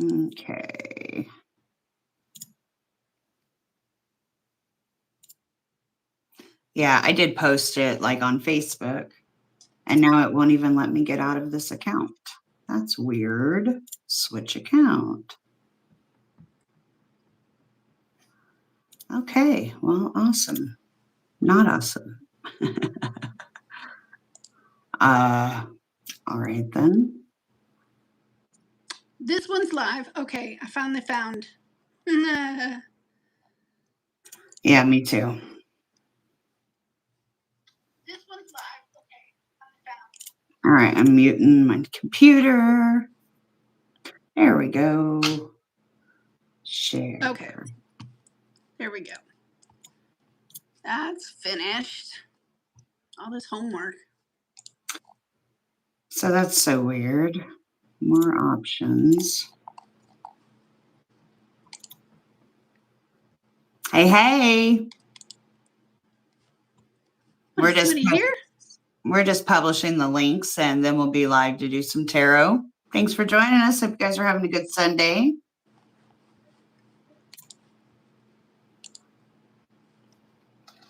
Okay. Yeah, I did post it like on Facebook, and now it won't even let me get out of this account. That's weird. Switch account. Okay, well, awesome. Not awesome. All right then. This one's live. Okay, I finally found. Yeah, me too. This one's live. Okay, finally found. All right, I'm muting my computer. There we go. Share. Okay. There we go. That's finished. All this homework. So that's so weird. More options. Hey. We're just publishing the links, and then we'll be live to do some tarot. Thanks for joining us. Hope you guys are having a good Sunday.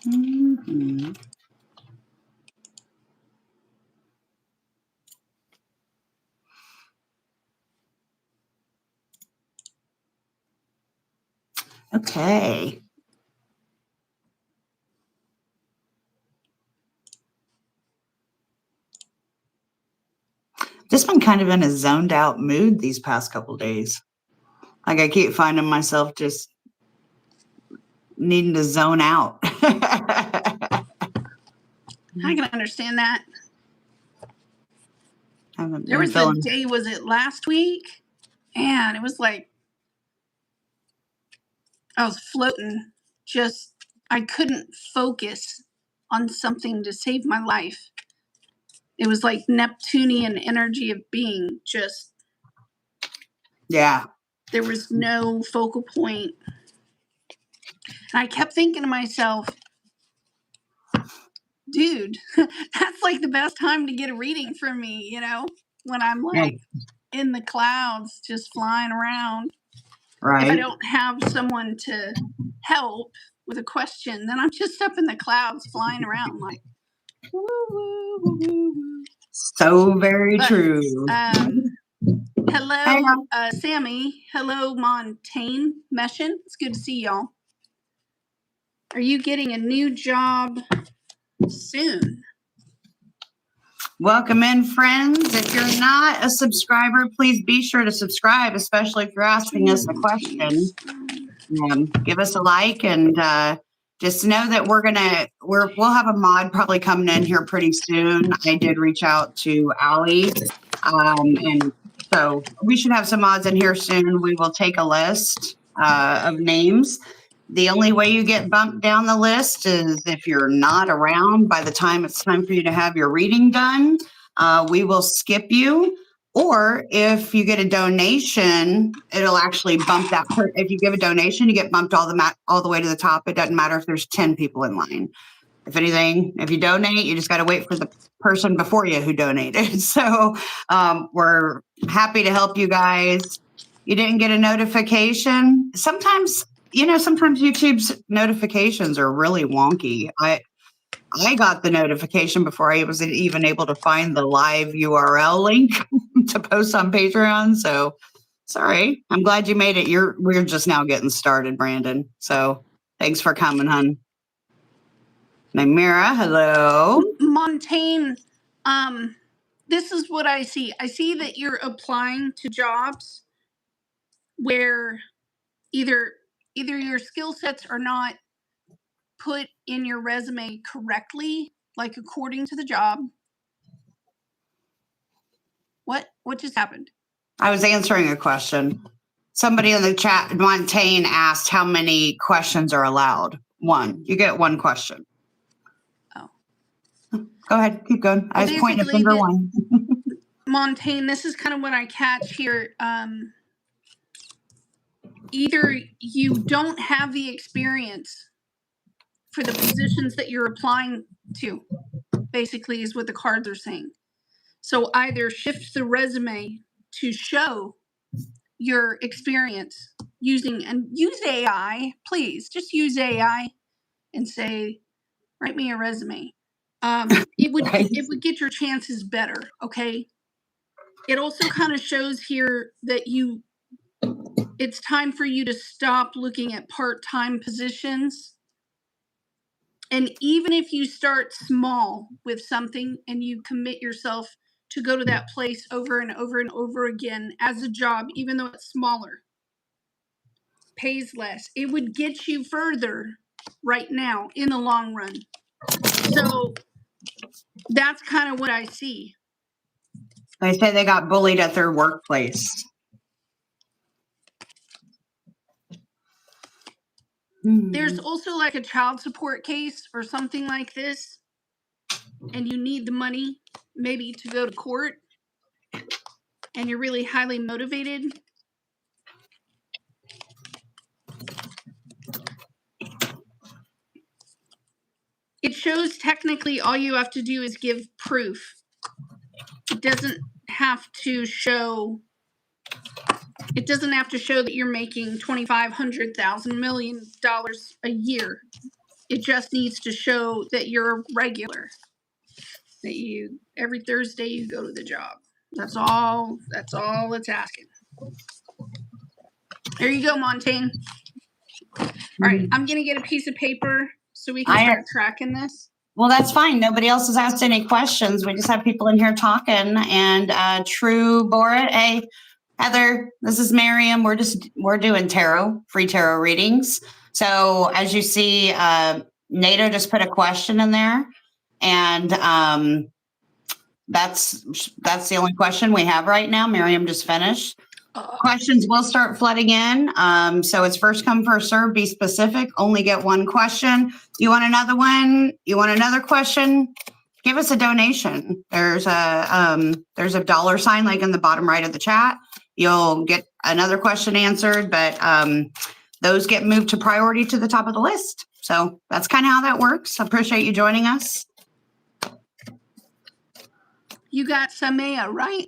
Mm-hmm. Okay. Just been kind of in a zoned out mood these past couple of days. Like I keep finding myself just needing to zone out. I can understand that. There was a day, was it last week? And it was like I was floating. Just I couldn't focus on something to save my life. It was like Neptunian energy of being just. Yeah. There was no focal point. And I kept thinking to myself, dude, that's like the best time to get a reading from me, when I'm like in the clouds just flying around. Right. If I don't have someone to help with a question, then I'm just up in the clouds flying around like woo, woo, woo, woo, woo. So very true. Hello, Sammy. Hello, Montaigne Meshin. It's good to see y'all. Are you getting a new job soon? Welcome in, friends. If you're not a subscriber, please be sure to subscribe, especially if you're asking us a question. Give us a like, and just know that we'll have a mod probably coming in here pretty soon. I did reach out to Allie, and so we should have some mods in here soon. We will take a list of names. The only way you get bumped down the list is if you're not around by the time it's time for you to have your reading done. We will skip you. Or if you get a donation, it'll actually bump that. If you give a donation, you get bumped all the way to the top. It doesn't matter if there's 10 people in line. If anything, if you donate, you just got to wait for the person before you who donated. So we're happy to help you guys. You didn't get a notification. Sometimes YouTube's notifications are really wonky. I got the notification before I was even able to find the live URL link to post on Patreon. So sorry. I'm glad you made it. We're just now getting started, Brandon. So thanks for coming, hon. Mira, hello. Montaigne, this is what I see. I see that you're applying to jobs where either your skill sets are not put in your resume correctly, like according to the job. What just happened? I was answering a question. Somebody in the chat, Montaigne, asked how many questions are allowed. One. You get one question. Oh. Go ahead. Keep going. I was pointing at finger one. Montaigne, this is kind of what I catch here. Either you don't have the experience for the positions that you're applying to, basically is what the cards are saying. So either shift the resume to show your experience using, and use AI, please just use AI and say, write me a resume. It would get your chances better. Okay. It also kind of shows here that it's time for you to stop looking at part-time positions. And even if you start small with something and you commit yourself to go to that place over and over and over again as a job, even though it's smaller, pays less, it would get you further right now in the long run. So that's kind of what I see. They say they got bullied at their workplace. There's also like a child support case or something like this, and you need the money maybe to go to court, and you're really highly motivated. It shows technically all you have to do is give proof. It doesn't have to show that you're making $2,500, $1 million a year. It just needs to show that you're regular, that you every Thursday you go to the job. That's all it's asking. There you go, Montaigne. All right, I'm gonna get a piece of paper so we can start tracking this. Well, that's fine. Nobody else has asked any questions. We just have people in here talking. And True Borat, hey, Heather, this is Miriam. We're doing free tarot readings. So as you see, NATO just put a question in there, and that's the only question we have right now. Miriam just finished. Questions will start flooding in. So it's first come, first serve. Be specific. Only get one question. You want another one? You want another question? Give us a donation. There's a dollar sign like in the bottom right of the chat. You'll get another question answered, but those get moved to priority to the top of the list. So that's kind of how that works. I appreciate you joining us. You got Samaya, right?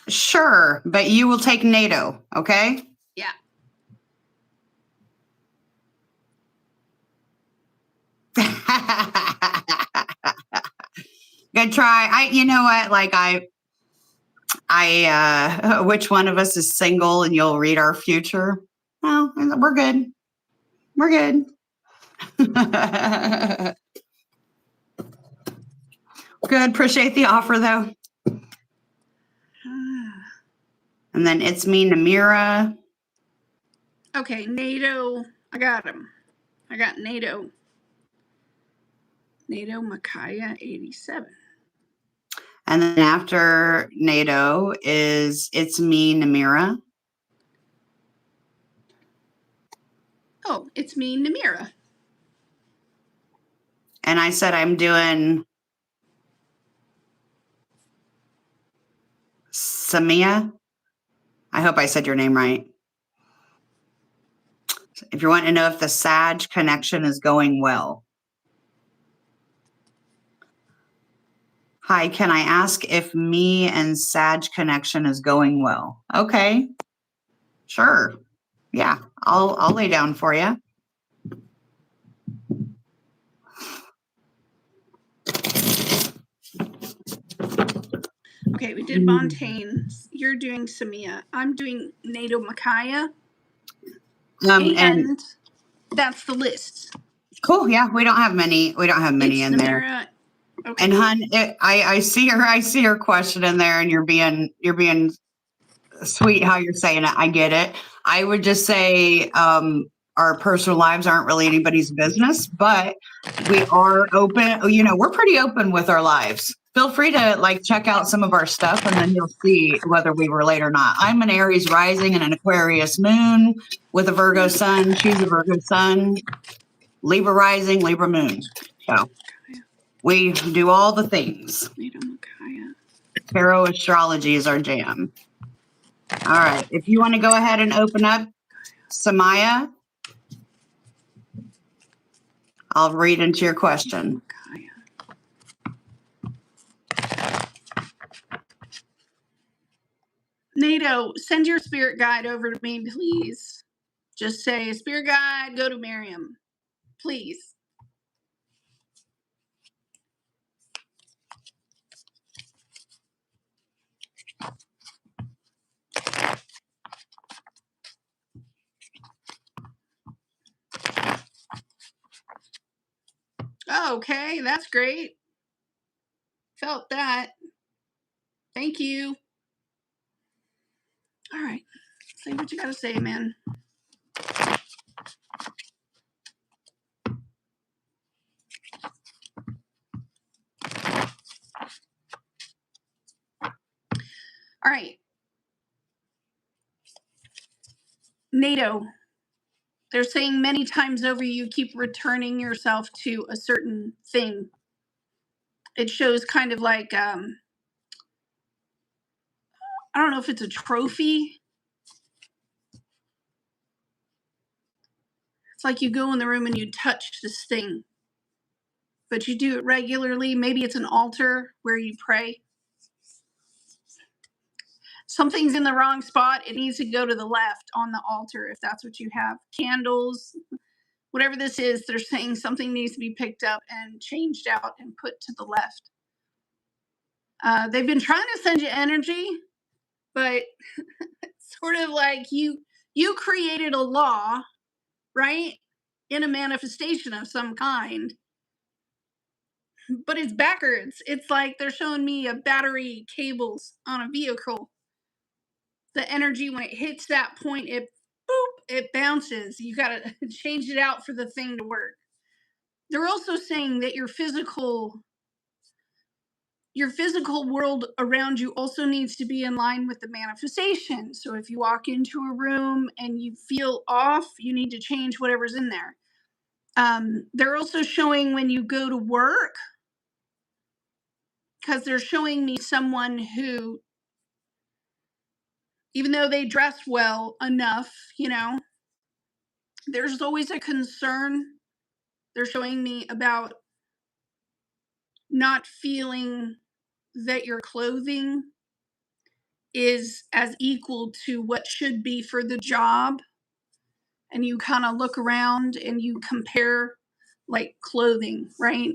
Sure, but you will take NATO, okay? Yeah. Good try. You know what? Like which one of us is single and you'll read our future? No, we're good. We're good. Good. Appreciate the offer though. And then it's me, Namira. Okay, NATO. I got him. I got NATO. NATO Micaiah 87. And then after NATO it's me, Namira. Oh, it's me, Namira. And I said I'm doing Samia. I hope I said your name right. If you want to know if the Sag connection is going well. Hi, can I ask if me and Sag connection is going well? Okay, sure. Yeah, I'll lay down for you. Okay, we did Montaigne. You're doing Samia. I'm doing NATO Micaiah. And that's the list. Cool. Yeah, we don't have many. We don't have many in there. Okay. And hun, I see her question in there, and you're being sweet how you're saying it. I get it. I would just say our personal lives aren't really anybody's business, but we are open. You know, we're pretty open with our lives. Feel free to check out some of our stuff, and then you'll see whether we relate or not. I'm an Aries rising and an Aquarius moon with a Virgo sun. She's a Virgo sun, Libra rising, Libra moon. So we do all the things. Tarot astrology is our jam. All right. If you want to go ahead and open up Samaya, I'll read into your question. NATO, send your spirit guide over to me, please. Just say, spirit guide, go to Miriam. Please. Okay, that's great. Felt that. Thank you. All right. Say what you got to say, man. All right. NATO, they're saying many times over you keep returning yourself to a certain thing. It shows kind of like, I don't know if it's a trophy. It's like you go in the room and you touch this thing, but you do it regularly. Maybe it's an altar where you pray. Something's in the wrong spot. It needs to go to the left on the altar if that's what you have. Candles, whatever this is, they're saying something needs to be picked up and changed out and put to the left. They've been trying to send you energy, but it's sort of like you created a law, right? In a manifestation of some kind. But it's backwards. It's like they're showing me a battery cables on a vehicle. The energy, when it hits that point, it bounces. You got to change it out for the thing to work. They're also saying that your physical world around you also needs to be in line with the manifestation. So if you walk into a room and you feel off, you need to change whatever's in there. They're also showing when you go to work, because they're showing me someone who, even though they dress well enough, there's always a concern. They're showing me about not feeling that your clothing is as equal to what should be for the job. And you kind of look around and you compare like clothing, right?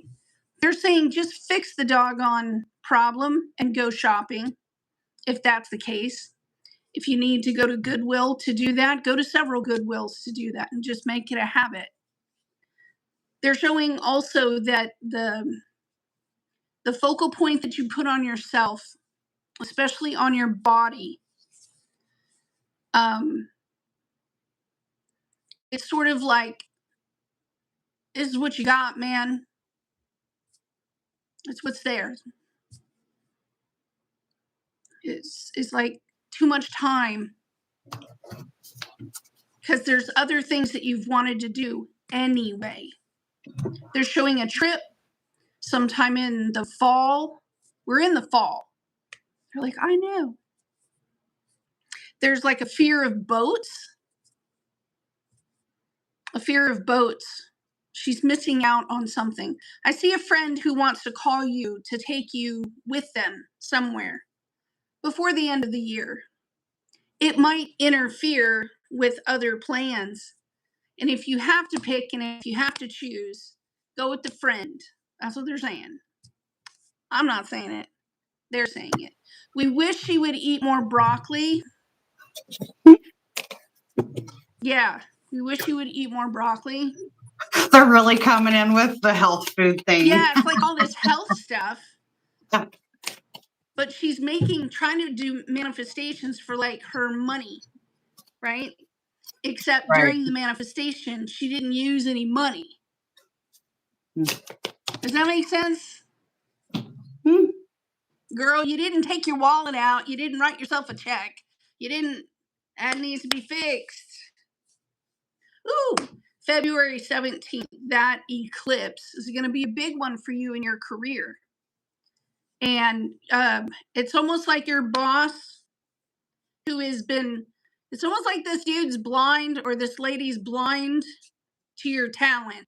They're saying just fix the doggone problem and go shopping if that's the case. If you need to go to Goodwill to do that, go to several Goodwills to do that and just make it a habit. They're showing also that the focal point that you put on yourself, especially on your body, it's sort of like, this is what you got, man. It's what's there. It's like too much time, because there's other things that you've wanted to do anyway. They're showing a trip sometime in the fall. We're in the fall. They're like, I know. There's like a fear of boats. A fear of boats. She's missing out on something. I see a friend who wants to call you to take you with them somewhere before the end of the year. It might interfere with other plans. And if you have to pick and if you have to choose, go with the friend. That's what they're saying. I'm not saying it. They're saying it. We wish she would eat more broccoli. Yeah, we wish she would eat more broccoli. They're really coming in with the health food thing. Yeah, it's like all this health stuff. But she's trying to do manifestations for like her money, right? Except during the manifestation, she didn't use any money. Does that make sense? Girl, you didn't take your wallet out. You didn't write yourself a check. That needs to be fixed. Ooh, February 17th, that eclipse is going to be a big one for you in your career. And it's almost like your boss it's almost like this dude's blind or this lady's blind to your talent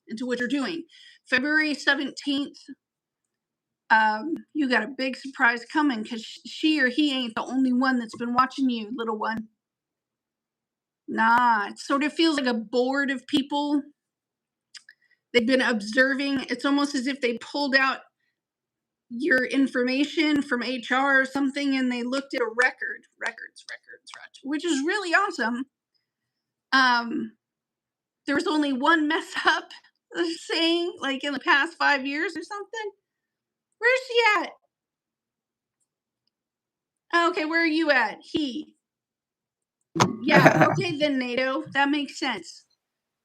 and to what you're doing. February 17th, You got a big surprise coming because she or he ain't the only one that's been watching you, little one. Nah, it sort of feels like a board of people. They've been observing. It's almost as if they pulled out your information from HR or something and they looked at a records, which is really awesome. There was only one mess up saying, like in the past 5 years or something. Where's she at? Okay, where are you at? He. Yeah, okay then, NATO. That makes sense.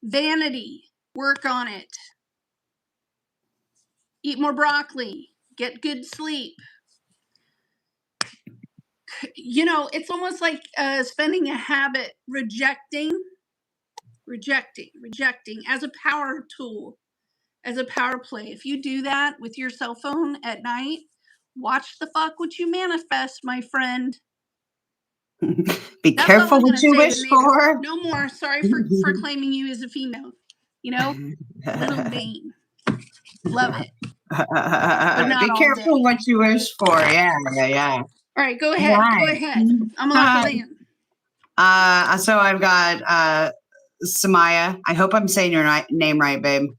Vanity. Work on it. Eat more broccoli. Get good sleep. You know, it's almost like spending a habit rejecting as a power tool, as a power play. If you do that with your cell phone at night, watch the fuck what you manifest, my friend. Be That's careful all I'm what gonna you say wish to NATO. for. No more. Sorry for claiming you as a female. You know, little Bane. Love it. But not Be all careful day. what you wish for. Yeah. All right, go ahead. Right. Go ahead. I'm gonna let you land. So I've got Samaya. I hope I'm saying your name right, babe.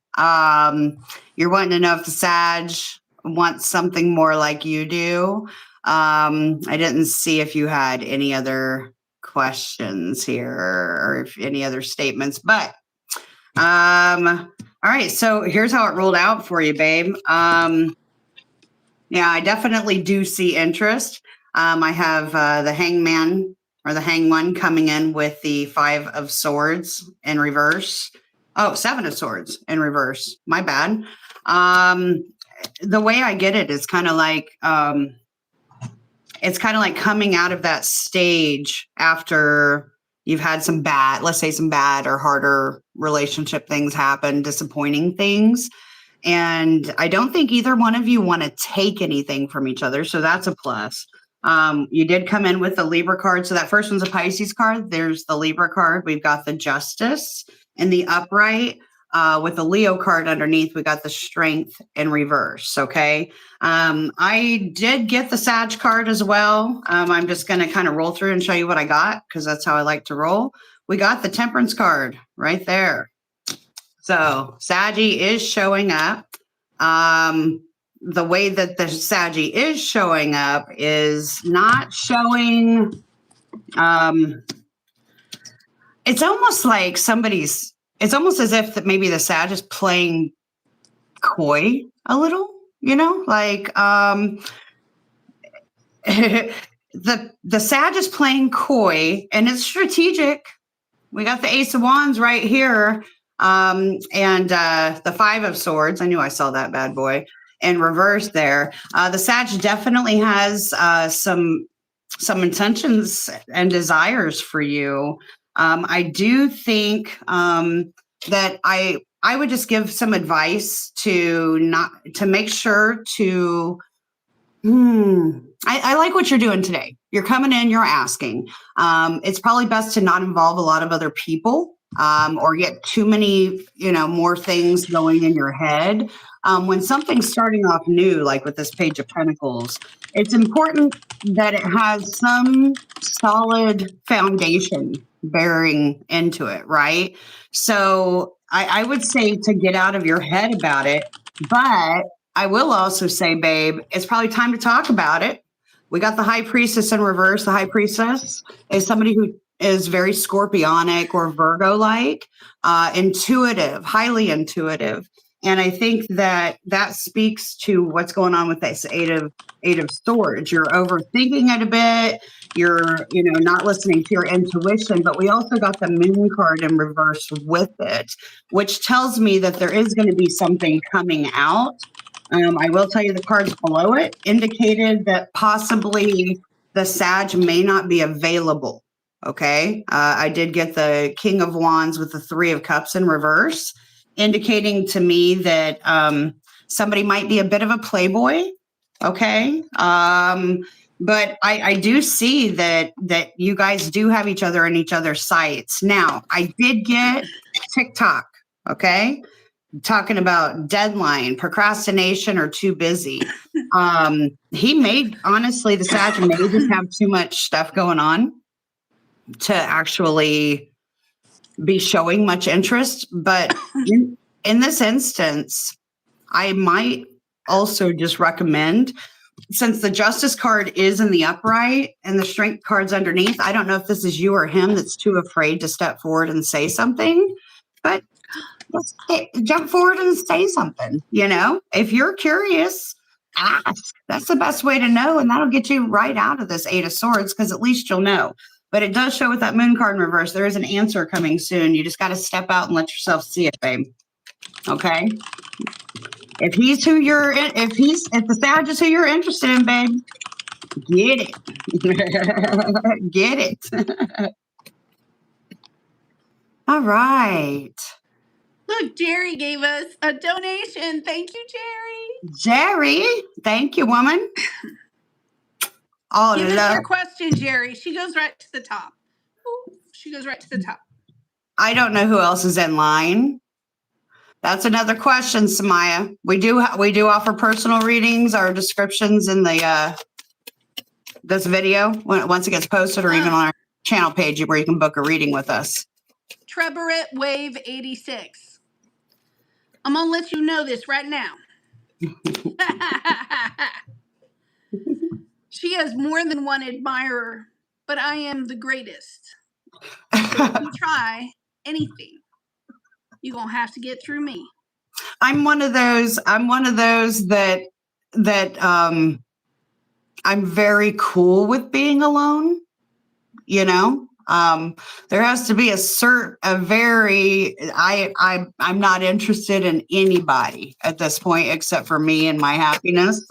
You're wanting to know if the Sag wants something more like you do. I didn't see if you had any other questions here or if any other statements, but all right. So here's how it rolled out for you, babe. Yeah, I definitely do see interest. I have the hangman or the hang one coming in with the 5 of swords in reverse. Oh, 7 of swords in reverse. My bad. The way I get it is kind of like, it's kind of like coming out of that stage after you've had some bad, let's say some bad or harder relationship things happen, disappointing things. And I don't think either one of you want to take anything from each other. So that's a plus. You did come in with the Libra card. So that first one's a Pisces card. There's the Libra card. We've got the Justice in the upright. With the Leo card underneath, we got the Strength in reverse. Okay. I did get the Sag card as well. I'm just going to kind of roll through and show you what I got because that's how I like to roll. We got the Temperance card right there. So Saggy is showing up. The way that the Saggy is showing up is not showing. It's almost like it's almost as if that maybe the Sag is playing coy a little, like the Sag is playing coy and it's strategic. We got the Ace of Wands right here. And the 5 of swords. I knew I saw that bad boy in reverse there. The Sag definitely has some intentions and desires for you. I do think that I would just give some advice to make sure to. I like what you're doing today. You're coming in, you're asking. It's probably best to not involve a lot of other people or get too many, more things going in your head. When something's starting off new, like with this Page of Pentacles, it's important that it has some solid foundation bearing into it, right? So I would say to get out of your head about it, but I will also say, babe, it's probably time to talk about it. We got the High Priestess in reverse. The High Priestess is somebody who is very Scorpionic or Virgo-like, intuitive, highly intuitive. And I think that speaks to what's going on with this Eight of Swords. You're overthinking it a bit. You're, not listening to your intuition. But we also got the Moon card in reverse with it, which tells me that there is going to be something coming out. I will tell you the cards below it indicated that possibly the Sag may not be available. Okay. I did get the King of Wands with the 3 of Cups in reverse, indicating to me that somebody might be a bit of a playboy. Okay. But I do see that you guys do have each other in each other's sights. Now, I did get TikTok. Okay. talking about deadline, procrastination, or too busy. He may, honestly, the Sag may just have too much stuff going on to actually be showing much interest. But in this instance, I might also just recommend, since the justice card is in the upright and the strength card's underneath, I don't know if this is you or him that's too afraid to step forward and say something, but let's jump forward and say something. If you're curious, ask. That's the best way to know, and that'll get you right out of this Eight of Swords, because at least you'll know. But it does show with that moon card in reverse, there is an answer coming soon. You just got to step out and let yourself see it, babe. Okay? If the Sag is who you're interested in, babe, get it. Get it. All right. Look, Jerry gave us a donation. Thank you, Jerry. Jerry, thank you, woman. Give us your question, Jerry. She goes right to the top. Ooh, she goes right to the top. I don't know who else is in line. That's another question, Samaya. We do offer personal readings or descriptions in the this video once it gets posted, or even on our channel page where you can book a reading with us. Treborette Wave 86. I'm gonna let you know this right now. She has more than one admirer, but I am the greatest. So if you try anything, you're gonna have to get through me. I'm one of those that I'm very cool with being alone. There has to be I'm not interested in anybody at this point except for me and my happiness.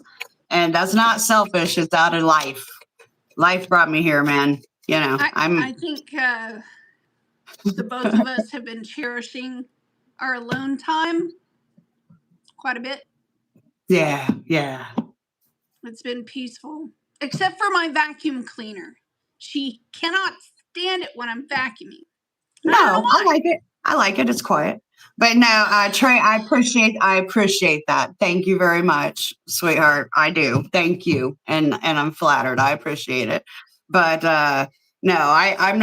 And that's not selfish. It's out of life. Life brought me here, man. I think the both of us have been cherishing our alone time quite a bit. Yeah. It's been peaceful, except for my vacuum cleaner. She cannot stand it when I'm vacuuming. No, I like it. I like it. It's quiet. But no, Trey, I appreciate that. Thank you very much, sweetheart. I do. Thank you. And I'm flattered. I appreciate it. But no, I'm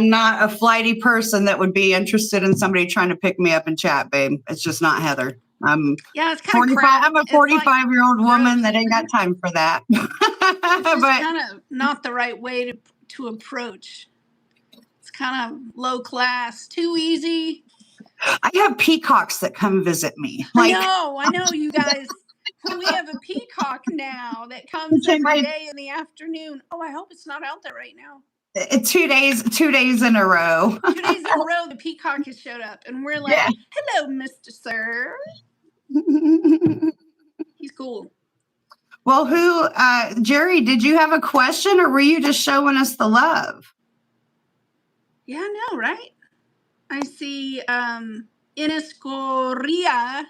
not a flighty person that would be interested in somebody trying to pick me up and chat, babe. It's just not Heather. It's kind of crap. I'm a 45-year-old woman that ain't got time for that. It's just kind of not the right way to approach. It's kind of low class, too easy. I have peacocks that come visit me. I know, you guys. We have a peacock now that comes every day in the afternoon. Oh, I hope it's not out there right now. 2 days in a row. 2 days in a row, the peacock has showed up, and we're like, "Hello, Mr. Sir." He's cool. Well, Jerry, did you have a question, or were you just showing us the love? Yeah, I know, right? I see Ines Correa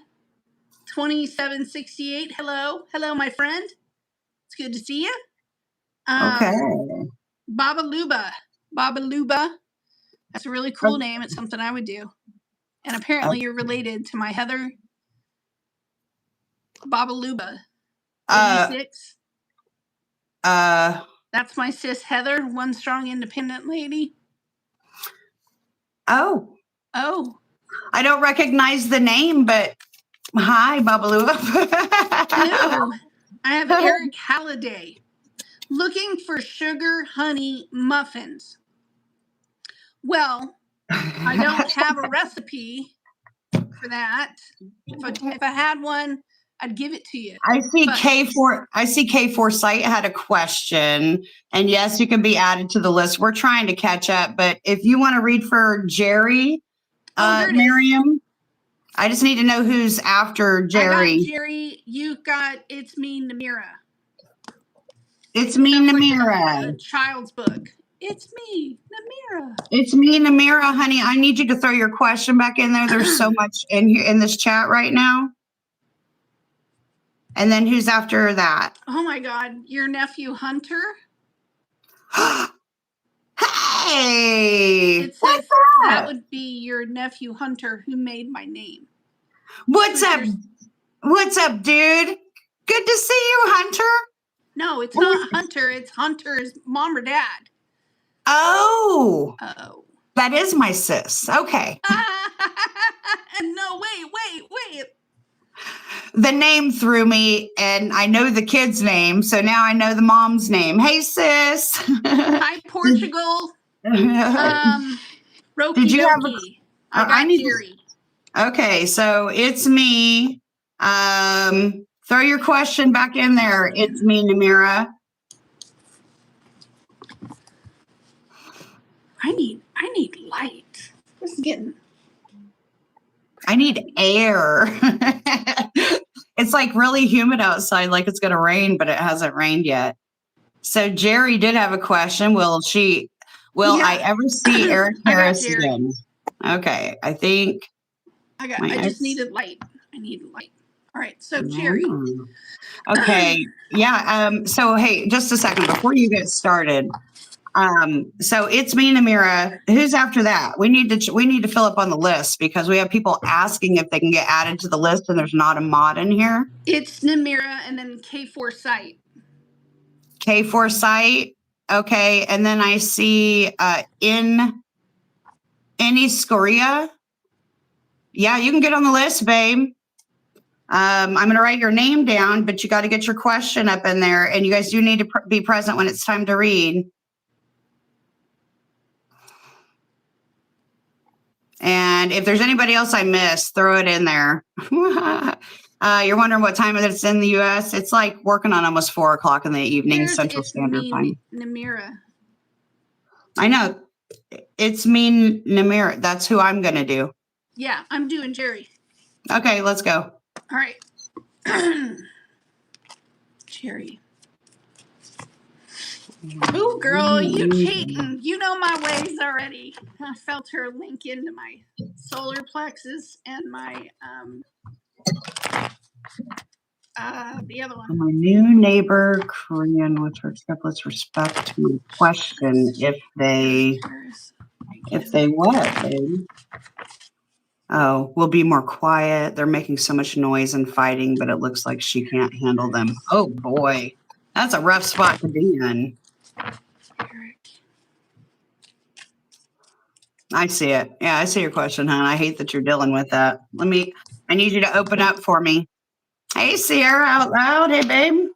2768. Hello, my friend. It's good to see you. Okay. Babaluba. That's a really cool name. It's something I would do. And apparently you're related to my Heather. Babaluba. 86. That's my sis Heather, one strong independent lady. Oh. I don't recognize the name, but hi, Babaluba. Hello. I have Eric Halliday. Looking for sugar honey muffins. Well, I don't have a recipe for that. If I had one, I'd give it to you. I see K4 Site had a question, and yes, you can be added to the list. We're trying to catch up, but if you want to read for Jerry, Miriam, I just need to know who's after Jerry. I got Jerry. You got It's Me, Namira. It's Me, Namira. Like a child's book. It's me, Namira. It's me, Namira, honey. I need you to throw your question back in there. There's so much in here in this chat right now. And then who's after that? Oh my God, your nephew Hunter. Hey, it says that would be your nephew Hunter who made my name. What's up? There's- What's up, dude? Good to see you, Hunter. No, it's not Hunter. It's Hunter's mom or dad. Oh, Oh. that is my sis. Okay. No, wait. The name threw me, and I know the kid's name, so now I know the mom's name. Hey, sis. Hi, Portugal. Did Roki you have dokie. I I got need Jerry. Okay, so it's me. Throw your question back in there. It's me, Namira. I need light. This is getting. I need air. It's like really humid outside, like it's going to rain, but it hasn't rained yet. So Jerry did have a question. Will I ever see Eric I got Harris Jerry. again? Okay, I think. I just needed light. I need light. All right, so Jerry. Okay, yeah. So hey, just a second before you get started. So it's me, Namira. Who's after that? We need to fill up on the list because we have people asking if they can get added to the list, and there's not a mod in here. It's Namira and then K4 site. K4 site. Okay, and then I see in East Korea. Yeah, you can get on the list, babe. I'm going to write your name down, but you got to get your question up in there, and you guys do need to be present when it's time to read. And if there's anybody else I missed, throw it in there. You're wondering what time it's in the U.S. It's like working on almost 4 o'clock in the evening, Central Standard Time. Namira. I know. It's me, Namira. That's who I'm going to do. Yeah, I'm doing Jerry. Okay, let's go. All right. Jerry. Ooh, girl, you cheating. You know my ways already. I felt her link into my solar plexus and my the other one. My new neighbor, Korean, with respect to my question if they what, babe? Oh, we'll be more quiet. They're making so much noise and fighting, but it looks like she can't handle them. Oh boy, that's a rough spot to be in. I see it. Yeah, I see your question, hon. I hate that you're dealing with that. I need you to open up for me. Hey, Sierra, out loud. Hey, babe.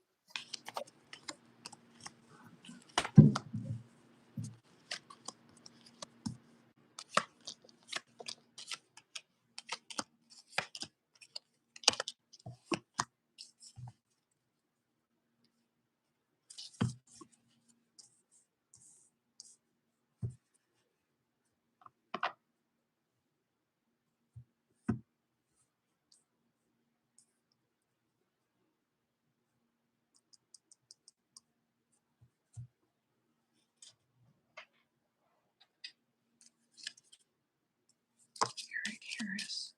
Harris.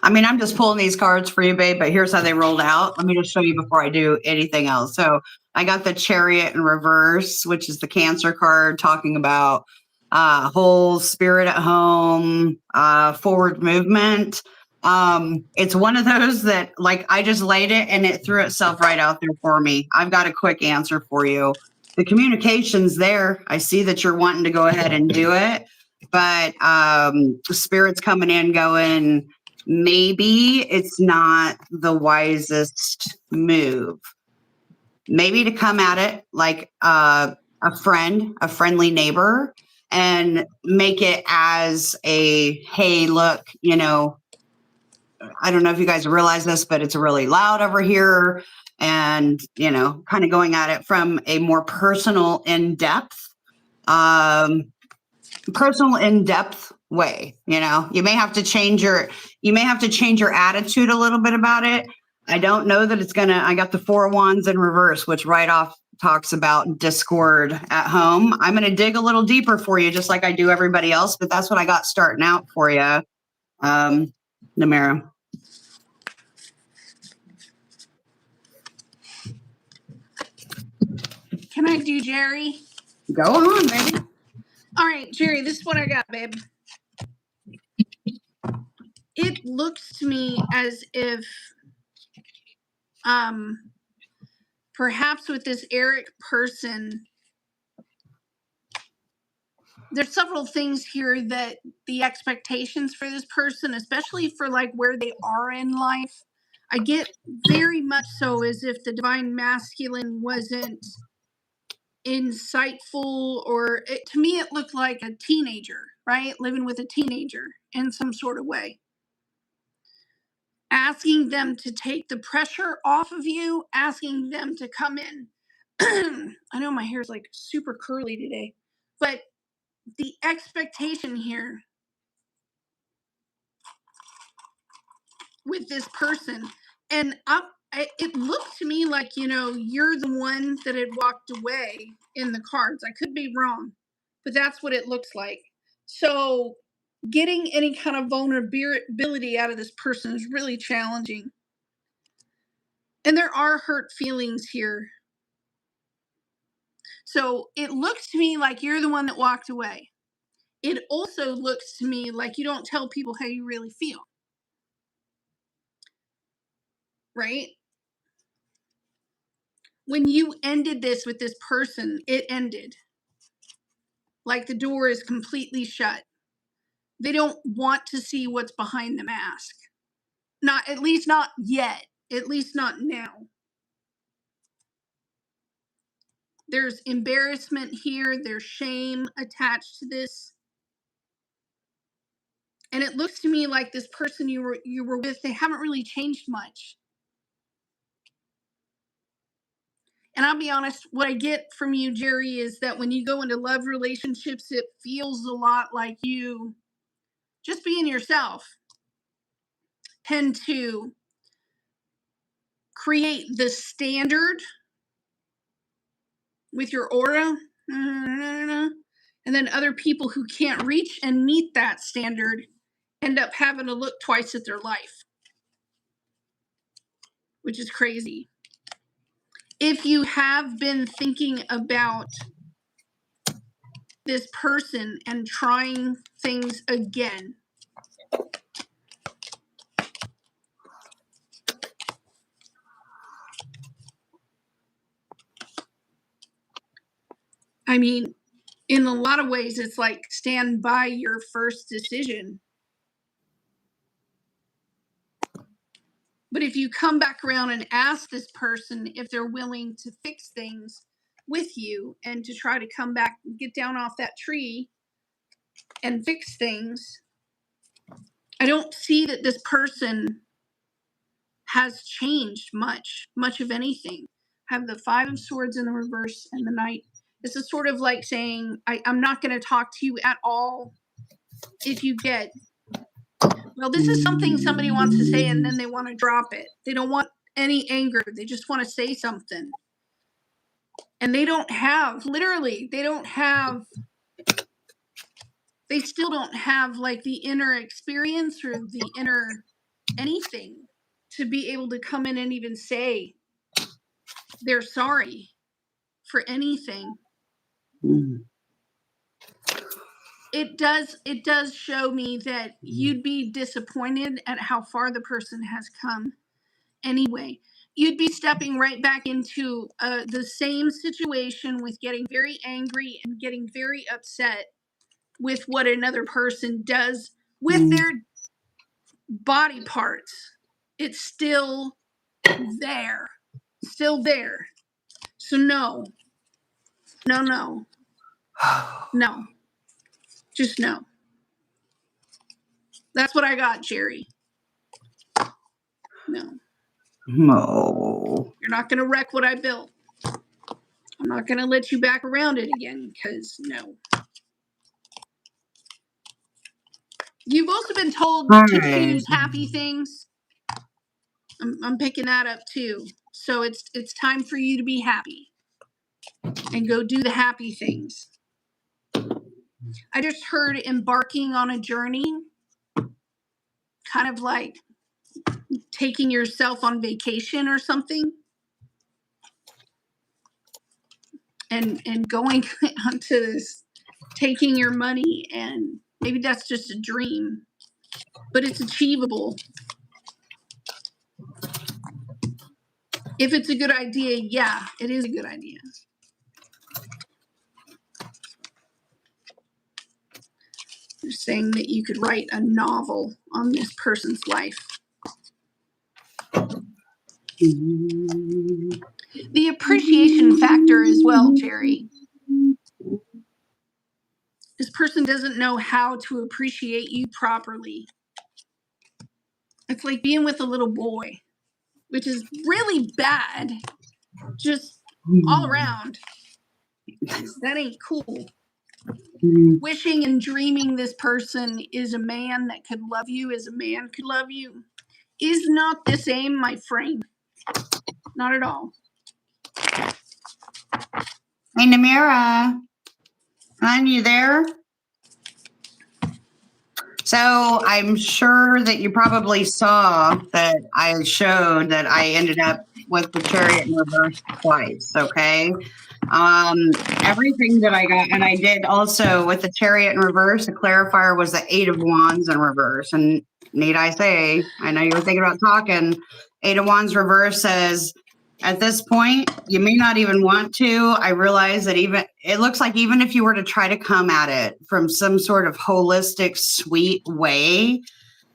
I mean, I'm just pulling these cards for you, babe, but here's how they rolled out. Let me just show you before I do anything else. So I got the Chariot in reverse, which is the Cancer card talking about whole spirit at home, forward movement. It's one of those that like I just laid it and it threw itself right out there for me. I've got a quick answer for you. The communication's there. I see that you're wanting to go ahead and do it, but spirit's coming in going, maybe it's not the wisest move. Maybe to come at it like a friendly neighbor, and make it as a, hey, look, I don't know if you guys realize this, but it's really loud over here. And, kind of going at it from a more personal in-depth way. You know, you may have to change your attitude a little bit about it. I don't know that it's gonna. I got the 4 of Wands in reverse, which right off talks about discord at home. I'm gonna dig a little deeper for you, just like I do everybody else. But that's what I got starting out for you, Miriam. Can I do Jerry? Go on, baby. All right, Jerry, this is what I got, babe. It looks to me as if perhaps with this Eric person, there's several things here that the expectations for this person, especially for like where they are in life, I get very much so as if the divine masculine wasn't insightful, or to me it looked like a teenager, right? Living with a teenager in some sort of way. Asking them to take the pressure off of you, asking them to come in. I know my hair is like super curly today, but the expectation here with this person, and it looked to me like, you know, you're the one that had walked away in the cards. I could be wrong, but that's what it looks like. So getting any kind of vulnerability out of this person is really challenging. And there are hurt feelings here. So it looks to me like you're the one that walked away. It also looks to me like you don't tell people how you really feel. Right? When you ended this with this person, it ended. Like the door is completely shut. They don't want to see what's behind the mask. Not, at least not yet. At least not now. There's embarrassment here. There's shame attached to this. And it looks to me like this person you were with, they haven't really changed much. And I'll be honest, what I get from you, Jerry, is that when you go into love relationships, it feels a lot like you just being yourself tend to create the standard with your aura. And then other people who can't reach and meet that standard end up having to look twice at their life, which is crazy. If you have been thinking about this person and trying things again, I mean, in a lot of ways, it's like stand by your first decision. But if you come back around and ask this person if they're willing to fix things with you and to try to come back, get down off that tree and fix things, I don't see that this person has changed much of anything. Have the 5 of Swords in the reverse and the Knight. This is sort of like saying, I'm not going to talk to you at all if you get, well, this is something somebody wants to say and then they want to drop it. They don't want any anger. They just want to say something. And they don't have, literally, they still don't have like the inner experience or the inner anything to be able to come in and even say they're sorry for anything. Mm. It does show me that you'd be disappointed at how far the person has come anyway. You'd be stepping right back into the same situation with getting very angry and getting very upset with what another person does with their body parts. It's still there. Still there. So no. No. Just no. That's what I got, Jerry. No. You're not going to wreck what I built. I'm not going to let you back around it again, because no. You've also been told All to right. choose happy things. I'm picking that up too. So it's time for you to be happy and go do the happy things. I just heard embarking on a journey, kind of like taking yourself on vacation or something, and going onto this, taking your money, and maybe that's just a dream, but it's achievable. If it's a good idea, yeah, it is a good idea. You're saying that you could write a novel on this person's life. The appreciation factor as well, Jerry. This person doesn't know how to appreciate you properly. It's like being with a little boy, which is really bad, just all around. That ain't cool. Wishing and dreaming this person is a man that could love you as a man could love you is not the same, my friend. Not at all. Hey, Namira, hon, you there? So I'm sure that you probably saw that I showed that I ended up with the chariot in reverse twice. Okay. Everything that I got, and I did also with the chariot in reverse, the clarifier was the 8 of Wands in reverse. And need I say, I know you were thinking about talking. 8 of Wands reverse says, at this point, you may not even want to. I realize that it looks like even if you were to try to come at it from some sort of holistic, sweet way,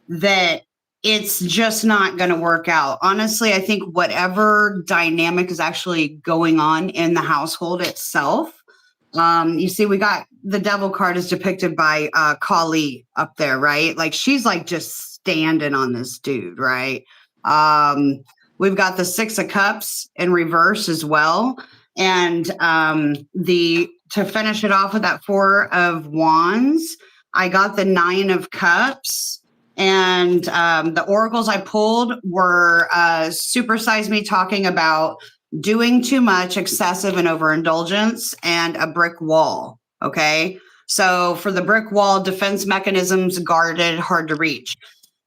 that it's just not going to work out. Honestly, I think whatever dynamic is actually going on in the household itself. You see, we got the devil card is depicted by Kali up there, right? Like she's like just standing on this dude, right? We've got the 6 of Cups in reverse as well. And to finish it off with that 4 of Wands, I got the 9 of Cups. And the oracles I pulled were Supersize Me talking about doing too much, excessive and overindulgence, and a brick wall. Okay. So for the brick wall, defense mechanisms, guarded, hard to reach.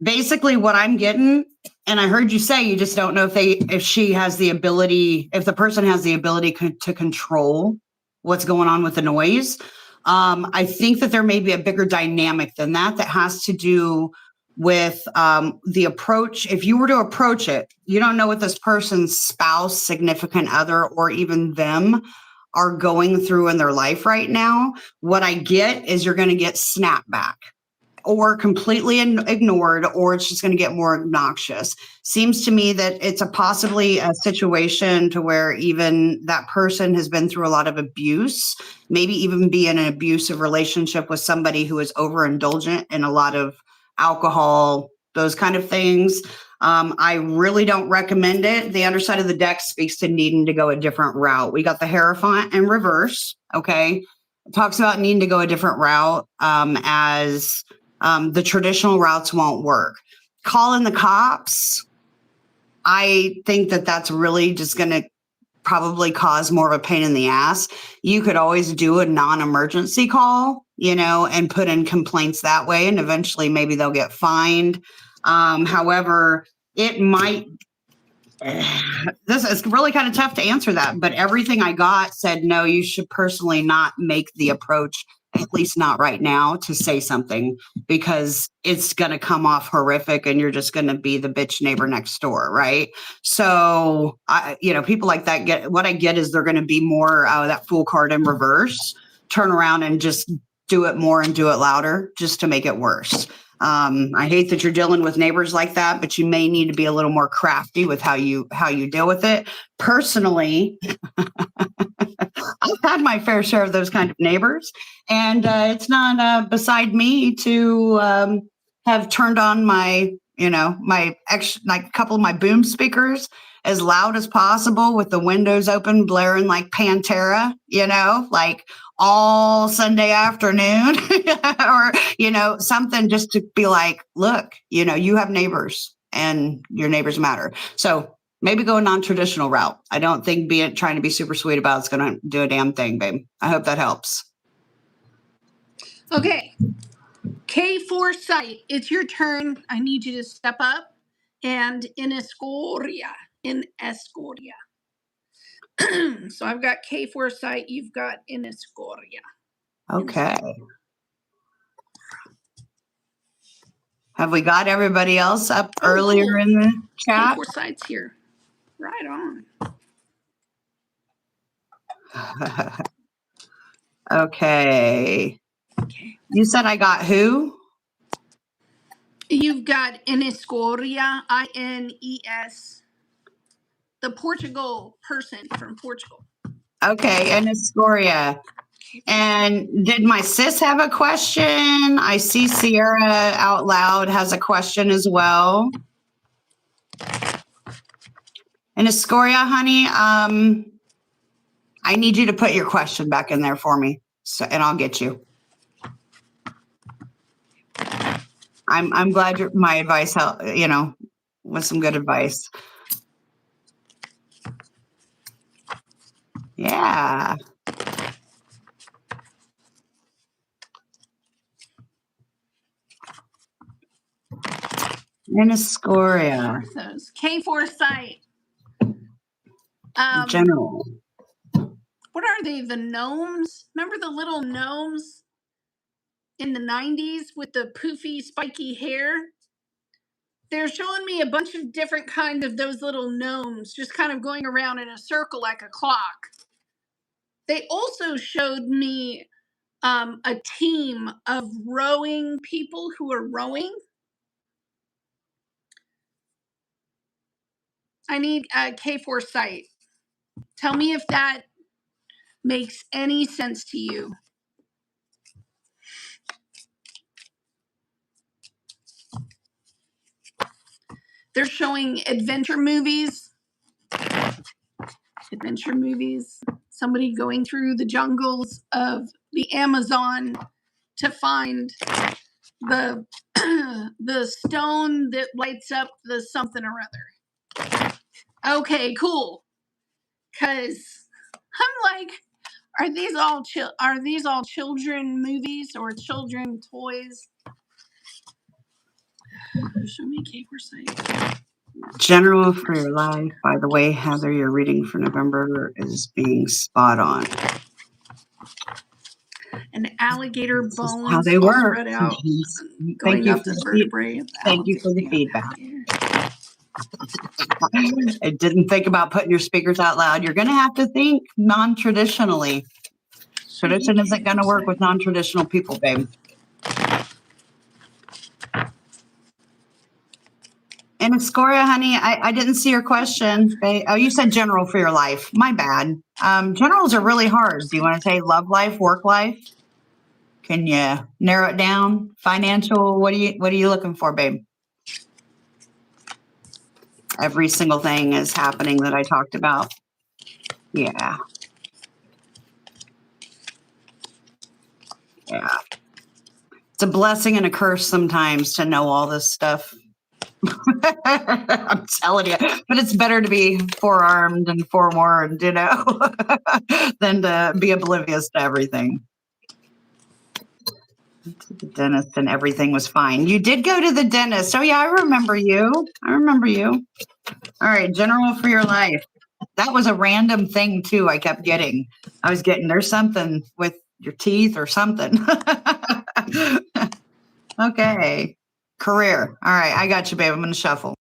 Basically what I'm getting, and I heard you say you just don't know if she has the ability, if the person has the ability to control what's going on with the noise. I think that there may be a bigger dynamic than that has to do with the approach. If you were to approach it, you don't know what this person's spouse, significant other, or even them are going through in their life right now. What I get is you're going to get snapback, or completely ignored, or it's just going to get more obnoxious. Seems to me that it's possibly a situation to where even that person has been through a lot of abuse, maybe even be in an abusive relationship with somebody who is overindulgent in a lot of alcohol, those kind of things. I really don't recommend it. The underside of the deck speaks to needing to go a different route. We got the Hierophant in reverse. Okay. It talks about needing to go a different route as the traditional routes won't work. Calling the cops, I think that that's really just going to probably cause more of a pain in the ass. You could always do a non-emergency call, and put in complaints that way, and eventually maybe they'll get fined. However, it might, this is really kind of tough to answer that, but everything I got said, no, you should personally not make the approach, at least not right now, to say something, because it's going to come off horrific and you're just going to be the bitch neighbor next door. Right. So, people like that what I get is they're going to be more that Fool card in reverse, turn around and just do it more and do it louder just to make it worse. I hate that you're dealing with neighbors like that, but you may need to be a little more crafty with how you deal with it. Personally, I've had my fair share of those kind of neighbors, and it's not beside me to have turned on my, like a couple of my boom speakers as loud as possible with the windows open, blaring like Pantera, like all Sunday afternoon or, something just to be like, look, you have neighbors and your neighbors matter. So maybe go a non-traditional route. I don't think trying to be super sweet about it's going to do a damn thing, babe. I hope that helps. Okay. K4 site, it's your turn. I need you to step up. And in Escoria. So I've got K4 site, you've got in Escoria. Okay. Have we got everybody else up earlier cool. in the chat? K4 site's here. Right on. Okay. You said I got who? You've got Inescoria, INES, the Portugal person from Portugal. Okay, Inescoria. And did my sis have a question? I see Sierra out loud has a question as well. Inescoria, honey, I need you to put your question back in there for me, and I'll get you. I'm glad my advice helped, was some good advice. Yeah. Inescoria. K4 site. General. What are they? The gnomes? Remember the little gnomes in the 90s with the poofy, spiky hair? They're showing me a bunch of different kinds of those little gnomes just kind of going around in a circle like a clock. They also showed me a team of rowing people who are rowing. I need a K4 site. Tell me if that makes any sense to you. They're showing adventure movies. Somebody going through the jungles of the Amazon to find the the stone that lights up the something or other. Okay, cool. Cause I'm like, are these all children movies or children toys? Show me K4 site. General for your life. By the way, Heather, your reading for November is being spot on. And alligator bones how they all work. spread out. Thank you up for the vertebrae. Thank you for the feedback. I didn't think about putting your speakers out loud. You're going to have to think non-traditionally. Tradition isn't going to work with non-traditional people, babe. And Escoria, honey, I didn't see your question. Oh, you said general for your life. My bad. Generals are really hard. Do you want to say love life, work life? Can you narrow it down? Financial? What are you looking for, babe? Every single thing is happening that I talked about. Yeah. Yeah. It's a blessing and a curse sometimes to know all this stuff. I'm telling you, but it's better to be forearmed and forewarned, than to be oblivious to everything. The dentist and everything was fine. You did go to the dentist. Oh yeah, I remember you. All right, general for your life. That was a random thing too. I kept getting. I was getting there's something with your teeth or something. Okay. Career. All right, I got you, babe. I'm going to shuffle.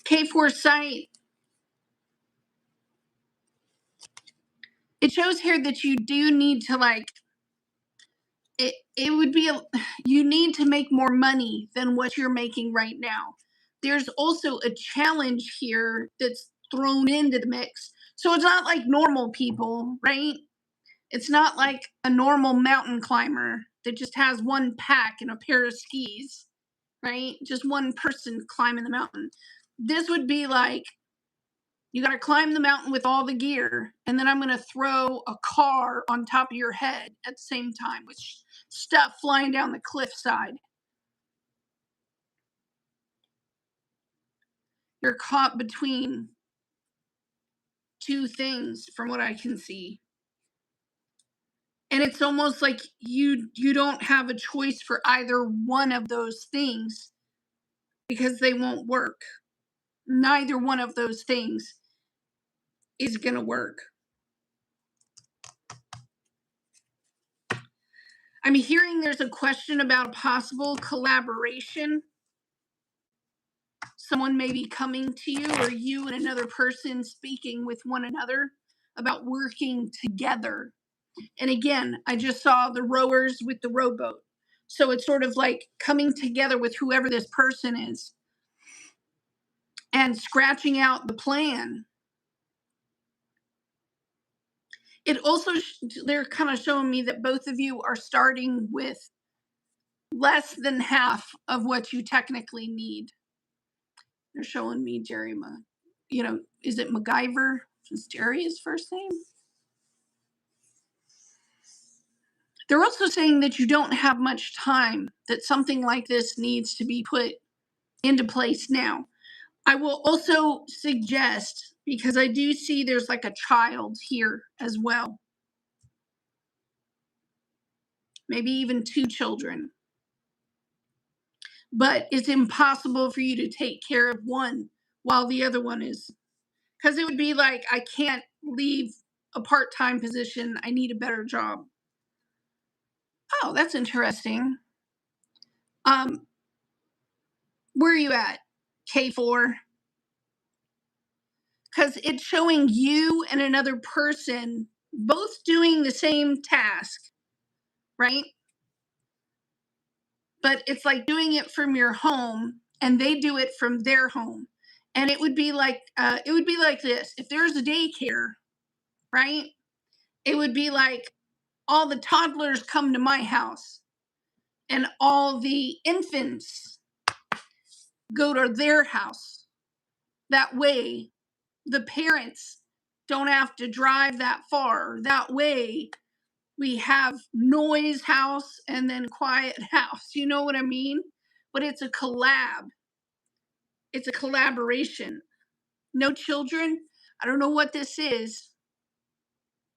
K4 site. shows here that you do need to like, it would be, you need to make more money than what you're making right now. There's also a challenge here that's thrown into the mix. So it's not like normal people, right? It's not like a normal mountain climber that just has one pack and a pair of skis, right? Just one person climbing the mountain. This would be like, you got to climb the mountain with all the gear, and then I'm going to throw a car on top of your head at the same time with stuff flying down the cliffside. You're caught between two things from what I can see. And it's almost like you don't have a choice for either one of those things because they won't work. Neither one of those things is going to work. I'm hearing there's a question about possible collaboration. Someone may be coming to you, or you and another person speaking with one another about working together. And again, I just saw the rowers with the rowboat. So it's sort of like coming together with whoever this person is and scratching out the plan. It also, they're kind of showing me that both of you are starting with less than half of what you technically need. They're showing me Jerry, is it MacGyver? Is Jerry his first name? They're also saying that you don't have much time, that something like this needs to be put into place now. I will also suggest, because I do see there's like a child here as well. Maybe even two children. But it's impossible for you to take care of one while the other one is. Because it would be like, I can't leave a part-time position. I need a better job. Oh, that's interesting. Where are you at? K4? Because it's showing you and another person both doing the same task, right? But it's like doing it from your home, and they do it from their home. And it would be like this. If there's a daycare, right? It would be like all the toddlers come to my house, and all the infants go to their house. That way, the parents don't have to drive that far. That way, we have noise house and then quiet house. You know what I mean? But it's a collab. It's a collaboration. No children. I don't know what this is.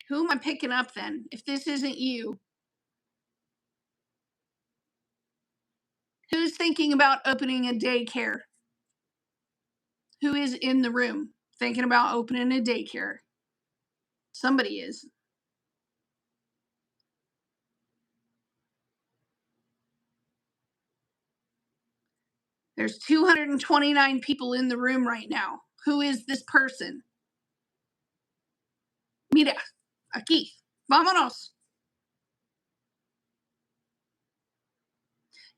Who am I picking up then? If this isn't you. Who's thinking about opening a daycare? Who is in the room thinking about opening a daycare? Somebody is. There's 229 people in the room right now. Who is this person? Mira, aquí, vámonos.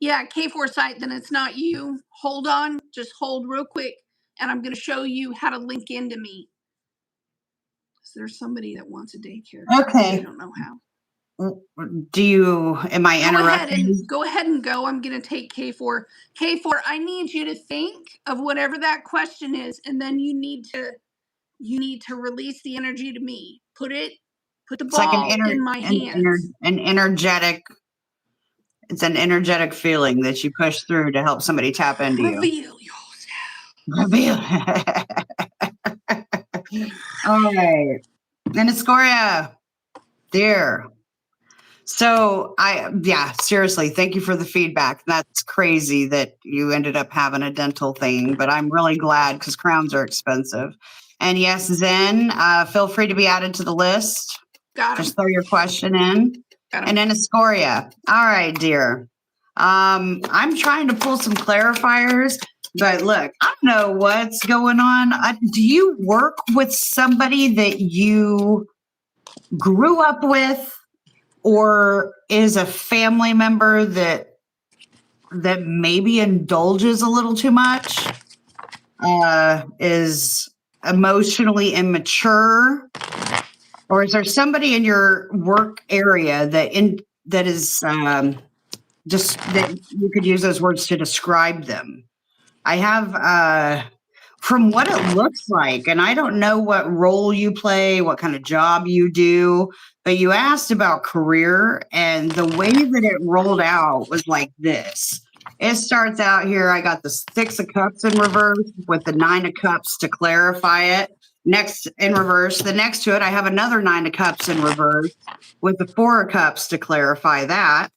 Yeah, K4 site, then it's not you. Hold on, just hold real quick, and I'm going to show you how to link into me. Is there somebody that wants a daycare? Okay. I don't know how. Am I interrupting? Go ahead and go. I'm going to take K4. K4, I need you to think of whatever that question is, and then you need to release the energy to me. Put the ball in my hands. It's an energetic feeling that you push through to help somebody tap into you. Reveal yourself. Reveal. All right. And Escoria, dear. So seriously, thank you for the feedback. That's crazy that you ended up having a dental thing, but I'm really glad because crowns are expensive. And yes, Zen, feel free to be added to the list. Got him. Just throw your question in. And then Escoria. All right, dear. I'm trying to pull some clarifiers, but look, I don't know what's going on. Do you work with somebody that you grew up with, or is a family member that maybe indulges a little too much, is emotionally immature, or is there somebody in your work area that is just that you could use those words to describe them? I have from what it looks like, and I don't know what role you play, what kind of job you do, but you asked about career, and the way that it rolled out was like this. It starts out here. I got the 6 of Cups in reverse with the 9 of Cups to clarify it. Next in reverse, the next to it, I have another 9 of Cups in reverse with the 4 of Cups to clarify that.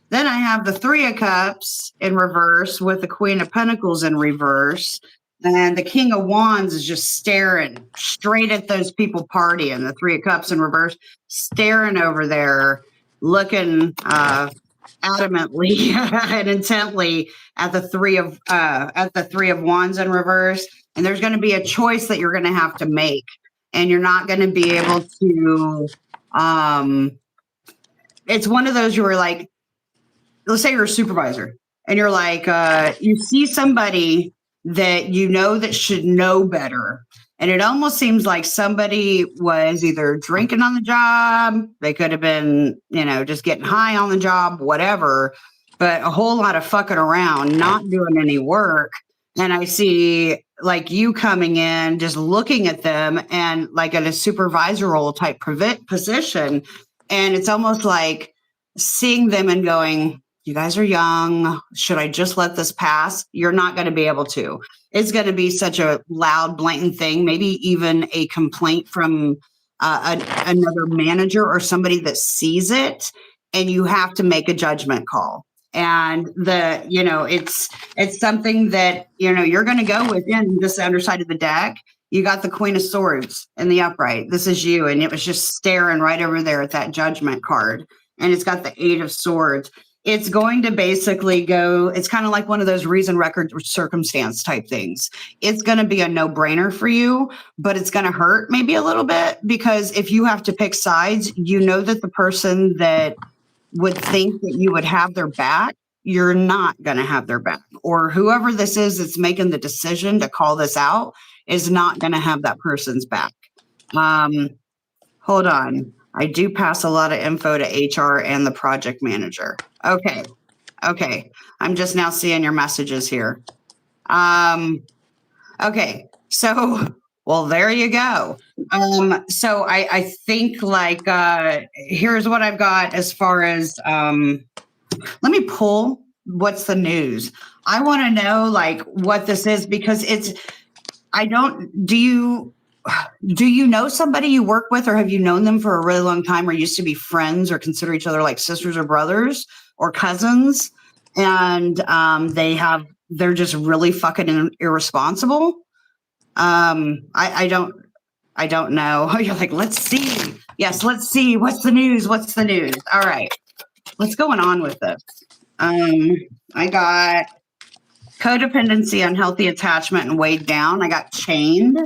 Then I have the 3 of Cups in reverse with the Queen of Pentacles in reverse. And the King of Wands is just staring straight at those people partying. The 3 of Cups in reverse, staring over there, looking adamantly and intently at the 3 of Wands in reverse. And there's going to be a choice that you're going to have to make, and you're not going to be able to. It's one of those you were like, let's say you're a supervisor and you're like, you see somebody that you know that should know better. And it almost seems like somebody was either drinking on the job, they could have been, just getting high on the job, whatever, but a whole lot of fucking around, not doing any work. And I see like you coming in, just looking at them and like in a supervisory type position. And it's almost like seeing them and going, you guys are young. Should I just let this pass? You're not going to be able to. It's going to be such a loud, blatant thing, maybe even a complaint from another manager or somebody that sees it, and you have to make a judgment call. And it's something that, you're going to go within this underside of the deck. You got the Queen of Swords in the upright. This is you. And it was just staring right over there at that judgment card. And it's got the 8 of Swords. It's going to basically go, it's kind of like one of those reason, record, or circumstance type things. It's going to be a no-brainer for you, but it's going to hurt maybe a little bit, because if you have to pick sides, you know that the person that would think that you would have their back, you're not going to have their back. Or whoever this is that's making the decision to call this out is not going to have that person's back. Hold on. I do pass a lot of info to HR and the project manager. Okay. I'm just now seeing your messages here. Okay. So, well, there you go. So I think like, here's what I've got as far as, let me pull what's the news. I want to know like what this is, because do you know somebody you work with, or have you known them for a really long time, or used to be friends, or consider each other like sisters or brothers or cousins, and they're just really fucking irresponsible? I don't know. You're like, let's see. Yes, let's see. What's the news? All right. What's going on with this? I got codependency, unhealthy attachment, and weighed down. I got chained.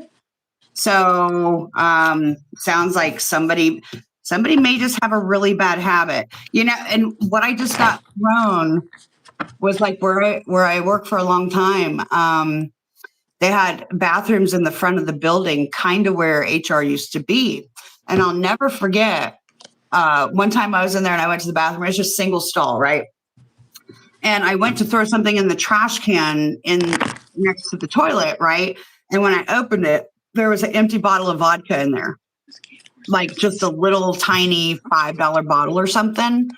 So sounds like somebody may just have a really bad habit, and what I just got thrown was like where I worked for a long time. They had bathrooms in the front of the building, kind of where HR used to be. And I'll never forget, one time I was in there and I went to the bathroom. It was just single stall, right? And I went to throw something in the trash can next to the toilet, right? And when I opened it, there was an empty bottle of vodka in there, like just a little tiny $5 bottle or something.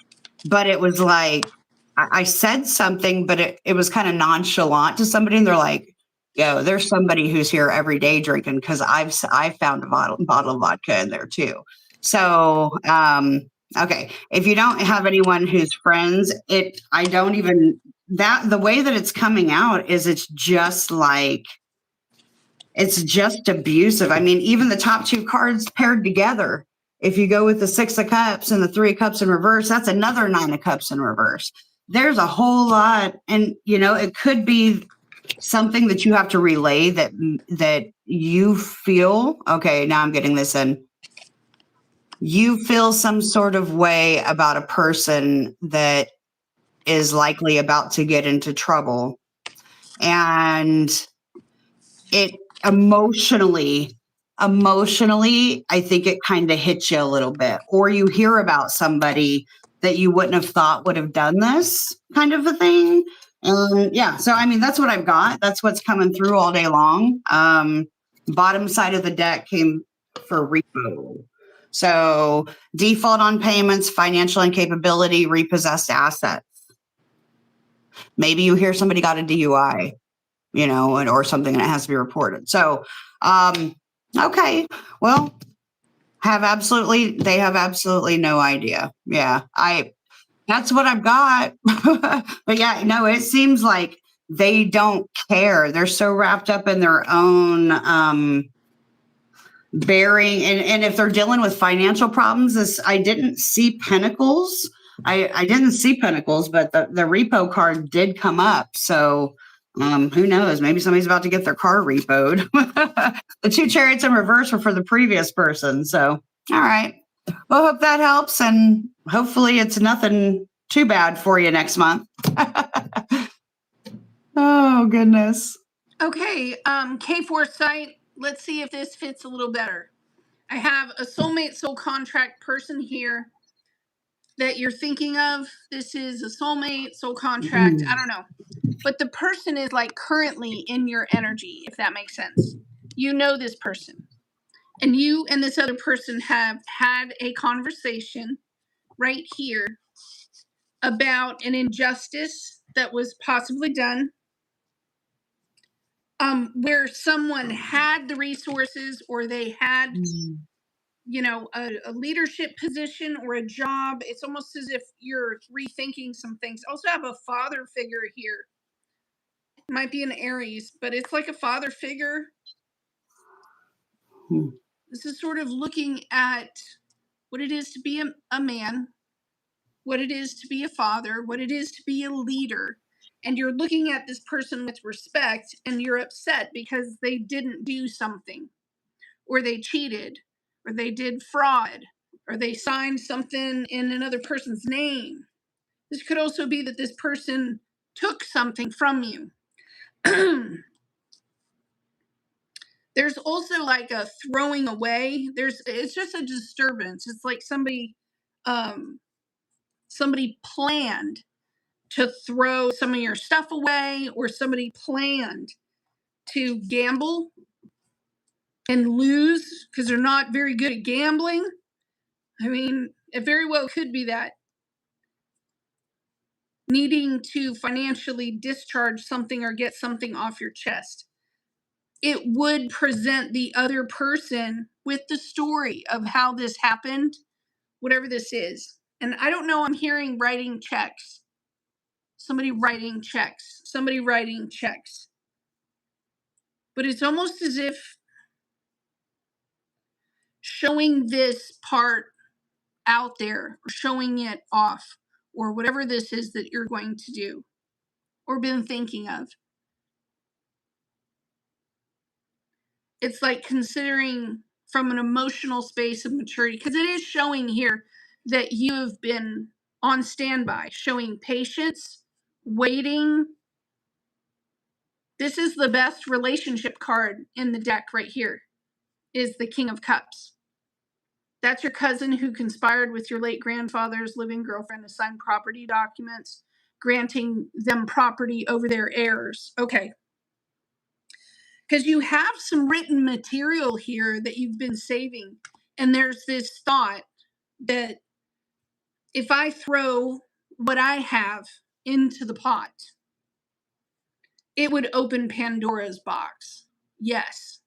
But it was like, I said something, but it was kind of nonchalant to somebody. And they're like, yo, there's somebody who's here every day drinking, because I've found a bottle of vodka in there too. So, okay. If you don't have anyone who's friends, the way that it's coming out is it's just abusive. I mean, even the top 2 cards paired together, if you go with the 6 of Cups and the 3 of Cups in reverse, that's another 9 of Cups in reverse. There's a whole lot. And, it could be something that you have to relay that you feel, okay, now I'm getting this in. you feel some sort of way about a person that is likely about to get into trouble. And it emotionally, I think it kind of hits you a little bit. Or you hear about somebody that you wouldn't have thought would have done this kind of a thing. Yeah, so I mean, that's what I've got. That's what's coming through all day long. Bottom side of the deck came for repo. So default on payments, financial incapability, repossessed assets. Maybe you hear somebody got a DUI, or something that has to be reported. So, okay, well, they have absolutely no idea. Yeah, that's what I've got. But yeah, no, it seems like they don't care. They're so wrapped up in their own, bearing. And if they're dealing with financial problems, I didn't see Pentacles. I didn't see Pentacles, but the repo card did come up. So who knows? Maybe somebody's about to get their car repoed. The 2 chariots in reverse were for the previous person. So, all right. Well, hope that helps. And hopefully it's nothing too bad for you next month. Oh, goodness. Okay, K Foresight, let's see if this fits a little better. I have a soulmate soul contract person here that you're thinking of. This is a soulmate soul contract. I don't know. But the person is like currently in your energy, if that makes sense. You know this person. And you and this other person have had a conversation right here about an injustice that was possibly done, where someone had the resources or they had a leadership position or a job. It's almost as if you're rethinking some things. Also have a father figure here. It might be an Aries, but it's like a father figure. This is sort of looking at what it is to be a man, what it is to be a father, what it is to be a leader. And you're looking at this person with respect and you're upset because they didn't do something, or they cheated, or they did fraud, or they signed something in another person's name. This could also be that this person took something from you. There's also like a throwing away. It's just a disturbance. It's like somebody planned to throw some of your stuff away, or somebody planned to gamble and lose because they're not very good at gambling. I mean, it very well could be that. Needing to financially discharge something or get something off your chest. It would present the other person with the story of how this happened, whatever this is. And I don't know, I'm hearing writing checks. Somebody writing checks. Somebody writing checks. But it's almost as if showing this part out there, or showing it off, or whatever this is that you're going to do or been thinking of. It's like considering from an emotional space of maturity, because it is showing here that you have been on standby, showing patience, waiting. This is the best relationship card in the deck right here, is the King of Cups. That's your cousin who conspired with your late grandfather's living girlfriend to sign property documents, granting them property over their heirs. Okay. Because you have some written material here that you've been saving. And there's this thought that if I throw what I have into the pot, it would open Pandora's box. Yes.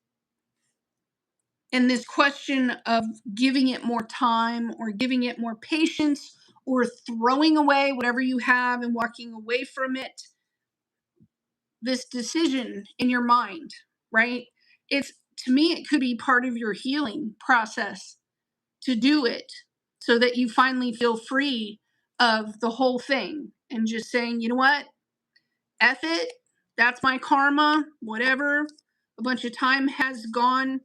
And this question of giving it more time, or giving it more patience, or throwing away whatever you have and walking away from it, this decision in your mind, right? To me, it could be part of your healing process to do it, so that you finally feel free of the whole thing and just saying, you know what, F it, that's my karma, whatever. A bunch of time has gone,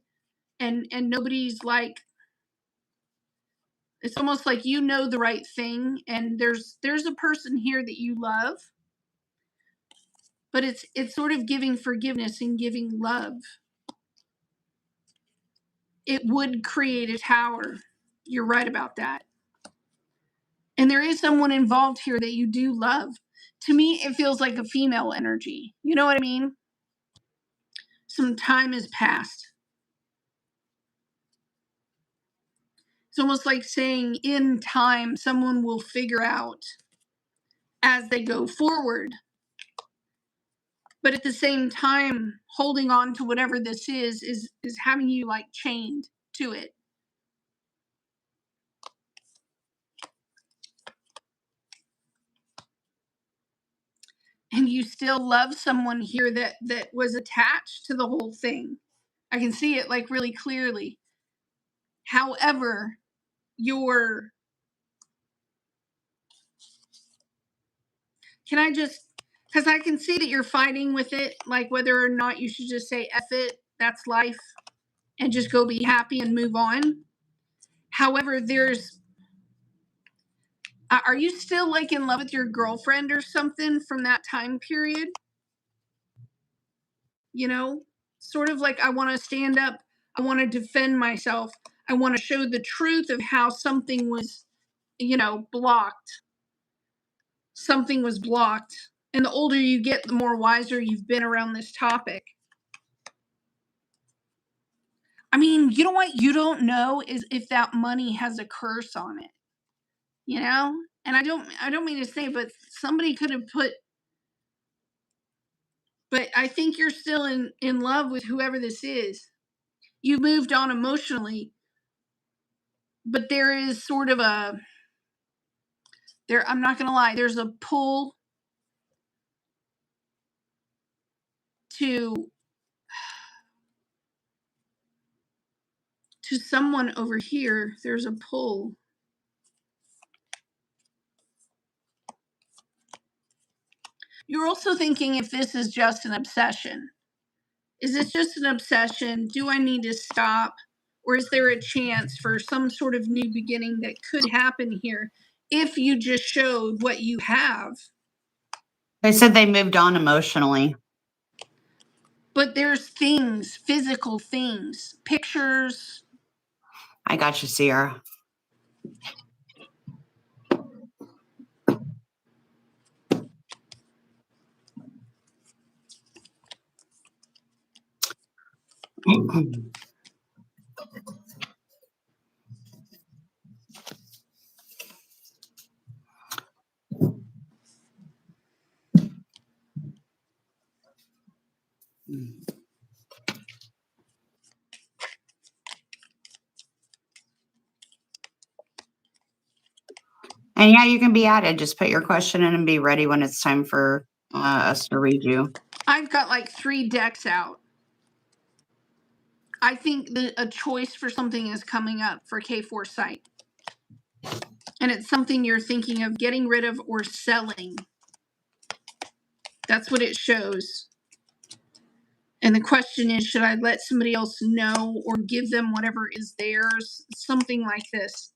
and nobody's like It's almost like you know the right thing, and there's a person here that you love, but it's sort of giving forgiveness and giving love. It would create a tower. You're right about that. And there is someone involved here that you do love. To me, it feels like a female energy. You know what I mean? Some time has passed. It's almost like saying in time, someone will figure out as they go forward. But at the same time, holding on to whatever this is having you like chained to it. And you still love someone here that was attached to the whole thing. I can see it like really clearly. However, because I can see that you're fighting with it, like whether or not you should just say F it, that's life, and just go be happy and move on. However, are you still like in love with your girlfriend or something from that time period? You know, sort of like, I want to stand up, I want to defend myself, I want to show the truth of how something was, blocked. Something was blocked. And the older you get, the more wiser you've been around this topic. I mean, you know what you don't know is if that money has a curse on it. And I don't mean to say, but somebody could have put. But I think you're still in love with whoever this is. You've moved on emotionally, but there is sort of I'm not going to lie, there's a pull to someone over here. There's a pull. You're also thinking if this is just an obsession. Is this just an obsession? Do I need to stop? Or is there a chance for some sort of new beginning that could happen here if you just showed what you have? They said they moved on emotionally. But there's things, physical things, pictures. I got you, Sierra. And yeah, you can be added. Just put your question in and be ready when it's time for us to read you. I've got like 3 decks out. I think that a choice for something is coming up for K4 site. And it's something you're thinking of getting rid of or selling. That's what it shows. And the question is, should I let somebody else know or give them whatever is theirs? Something like this.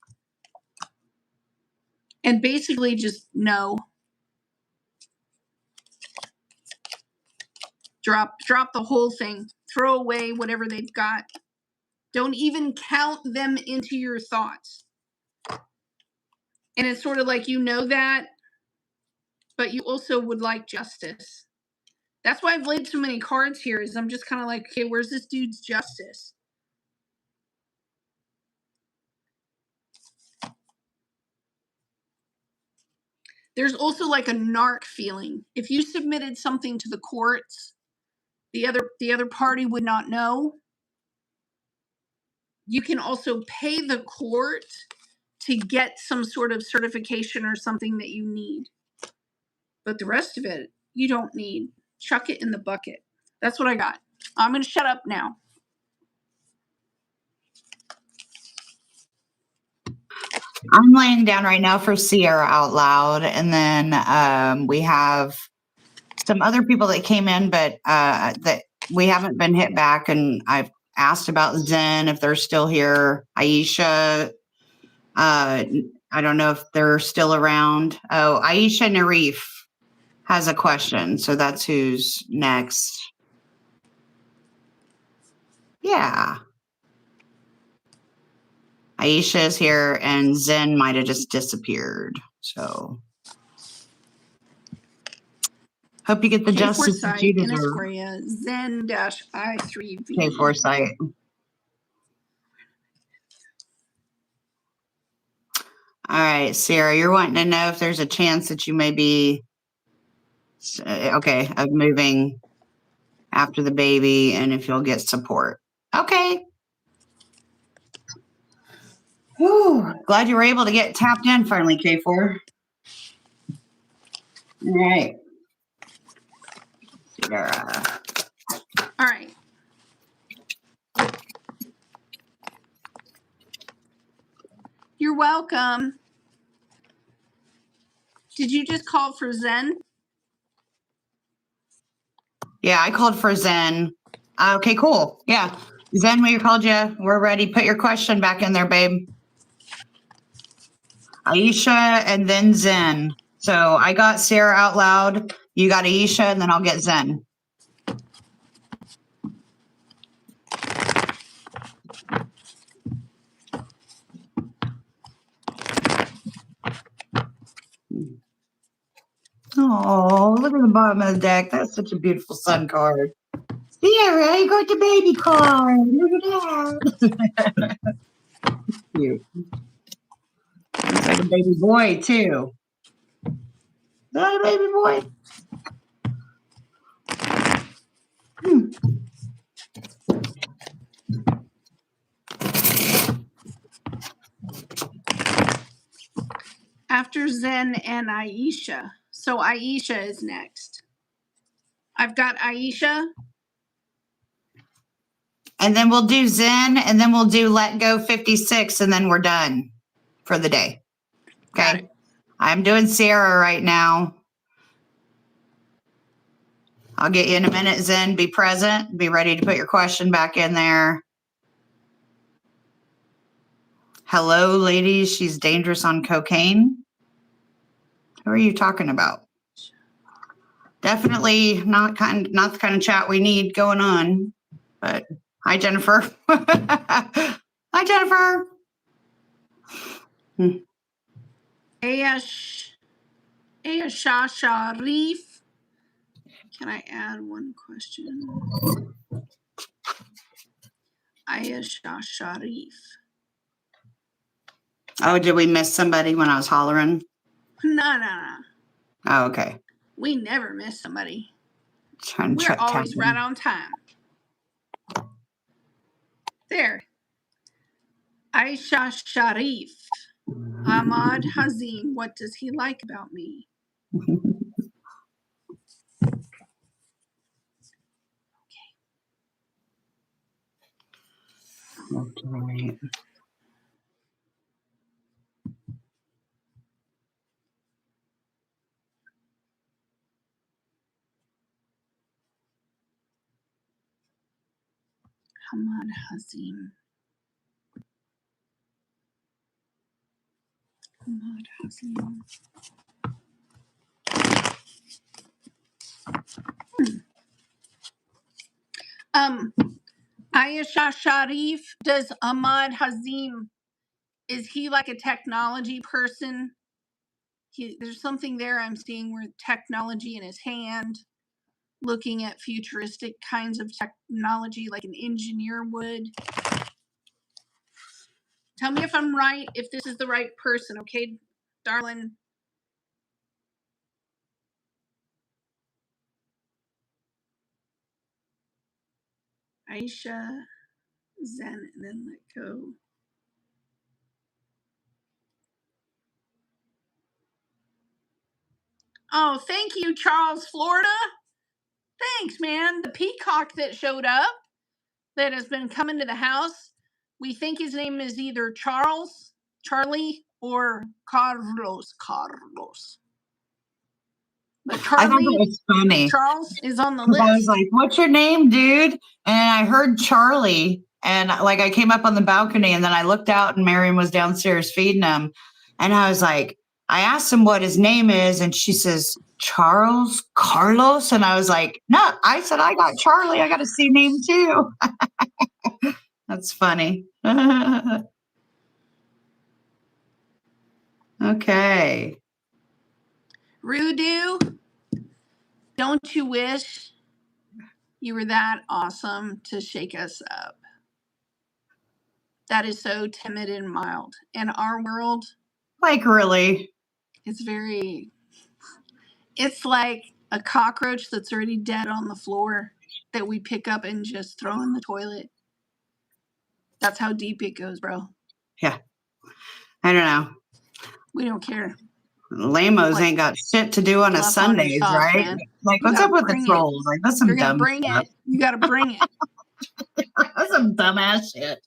And basically just no. Drop the whole thing. Throw away whatever they've got. Don't even count them into your thoughts. And it's sort of like, that, but you also would like justice. That's why I've laid so many cards here, is I'm just kind of like, okay, where's this dude's justice? There's also like a narc feeling. If you submitted something to the courts, the other party would not know. You can also pay the court to get some sort of certification or something that you need. But the rest of it, you don't need. Chuck it in the bucket. That's what I got. I'm going to shut up now. I'm laying down right now for Sierra out loud. And then we have some other people that came in, but that we haven't been hit back. And I've asked about Zen, if they're still here. Aisha, I don't know if they're still around. Oh, Aisha Narif has a question. So that's who's next. Yeah. Aisha is here and Zen might have just disappeared. So hope you get the justice that you Foresight, deserve. Innisquaria, Zen-I3V. Okay, Foresight. All right, Sarah, you're wanting to know if there's a chance that you may be of moving after the baby and if you'll get support. Okay. Whew, glad you were able to get tapped in finally, K4. All right. Sarah. All right. You're welcome. Did you just call for Zen? Yeah, I called for Zen. Okay, cool. Yeah. Zen, we called you. We're ready. Put your question back in there, babe. Aisha and then Zen. So I got Sarah out loud. You got Aisha, and then I'll get Zen. Oh, look at the bottom of the deck. That's such a beautiful sun card. Sarah, you got the baby card. Look at that. Cute. Looks like a baby boy, too. Is that a baby boy? After Zen and Aisha. So Aisha is next. I've got Aisha. And then we'll do Zen, and then we'll do Let Go 56, and then we're done for the day. Okay? I'm doing Sarah right now. I'll get you in a minute, Zen. Be present. Be ready to put your question back in there. Hello, ladies. She's dangerous on cocaine. Who are you talking about? Definitely not the kind of chat we need going on. But hi, Jennifer. Hi, Jennifer. Ayasha Sharif. Can I add one question? Ayasha Sharif. Oh, did we miss somebody when I was hollering? No. Oh, okay. We never miss somebody. We're always right on time. There. Aisha Sharif. Ahmad Hazim. What does he like about me? Okay. Ahmad Hazim. Ahmad Hazim. Ayasha Sharif, does Ahmad Hazim, is he like a technology person? There's something there I'm seeing where technology in his hand, looking at futuristic kinds of technology like an engineer would. Tell me if I'm right, if this is the right person, okay, darling? Aisha, Zen, and then let go. Oh, thank you, Charles, Florida. Thanks, man. The peacock that showed up that has been coming to the house. We think his name is either Charlie, or Carlos. But I thought that was funny. Charles is on the I was list. like, what's your name, dude? And I heard Charlie. And like I came up on the balcony and then I looked out and Miriam was downstairs feeding him. And I was like, I asked him what his name is. And she says, Charles Carlos. And I was like, no, I said, I got Charlie. I got a C name too. That's funny. Okay. Rudu, don't you wish you were that awesome to shake us up? That is so timid and mild. In our world, Like, really? it's like a cockroach that's already dead on the floor that we pick up and just throw in the toilet. That's how deep it goes, bro. Yeah. I don't know. We don't care. Lamos Like, ain't got shit to do on a fluff on your Sundays, sauce, right? man. Like, You what's gotta up with the bring it. trolls? Like, that's some You're gonna dumb bring stuff. it. You gotta bring it. That's some dumbass shit.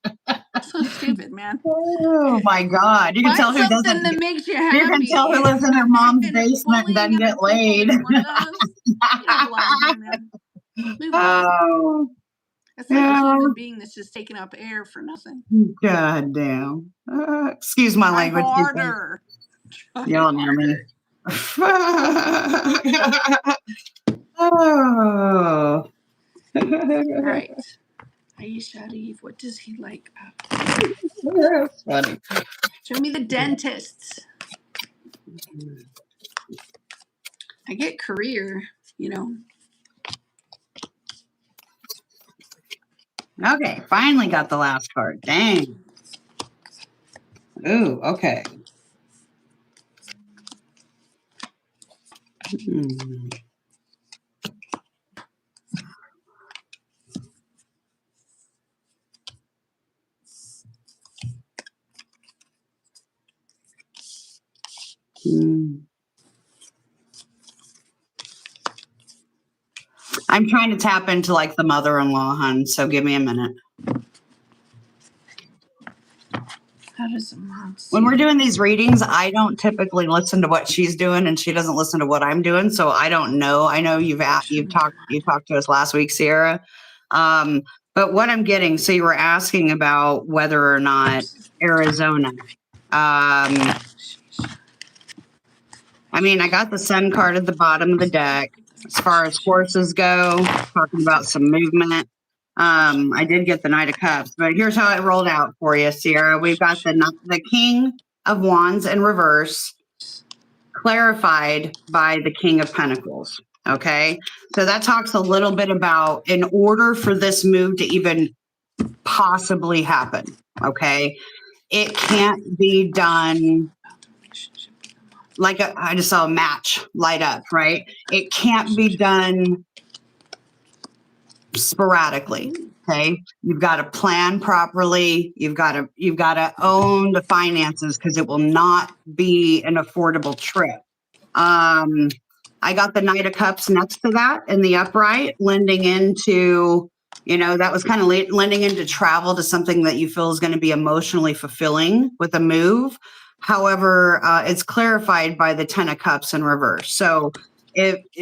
So stupid, man. Oh my God. You can tell Find who something doesn't. that makes you happy. You can tell who lives in their mom's basement and doesn't get laid. You don't belong here, man. Move on. Oh, It's like a yeah. human being that's just taking up air for nothing. God damn. Excuse my Try language. harder. Y'all know me. Oh. All right. Aisha, what does he like? That's funny. Show me the dentists. I get career, Okay, finally got the last card. Dang. Ooh, okay. I'm trying to tap into like the mother-in-law, hun, so give me a minute. How does a mom see? When we're doing these readings, I don't typically listen to what she's doing, and she doesn't listen to what I'm doing, so I don't know. I know you talked to us last week, Sierra. But what I'm getting, so you were asking about whether or not Arizona. I mean, I got the sun card at the bottom of the deck. As far as horses go, talking about some movement. I did get the Knight of Cups, but here's how it rolled out for you, Sierra. We've got the King of Wands in reverse, clarified by the King of Pentacles. Okay, so that talks a little bit about in order for this move to even possibly happen. Okay, it can't be done like I just saw a match light up, right? It can't be done sporadically. Okay, you've got to plan properly. You've got to own the finances because it will not be an affordable trip. I got the Knight of Cups next to that in the upright, lending into, that was kind of lending into travel to something that you feel is going to be emotionally fulfilling with a move. However, it's clarified by the 10 of Cups in reverse. So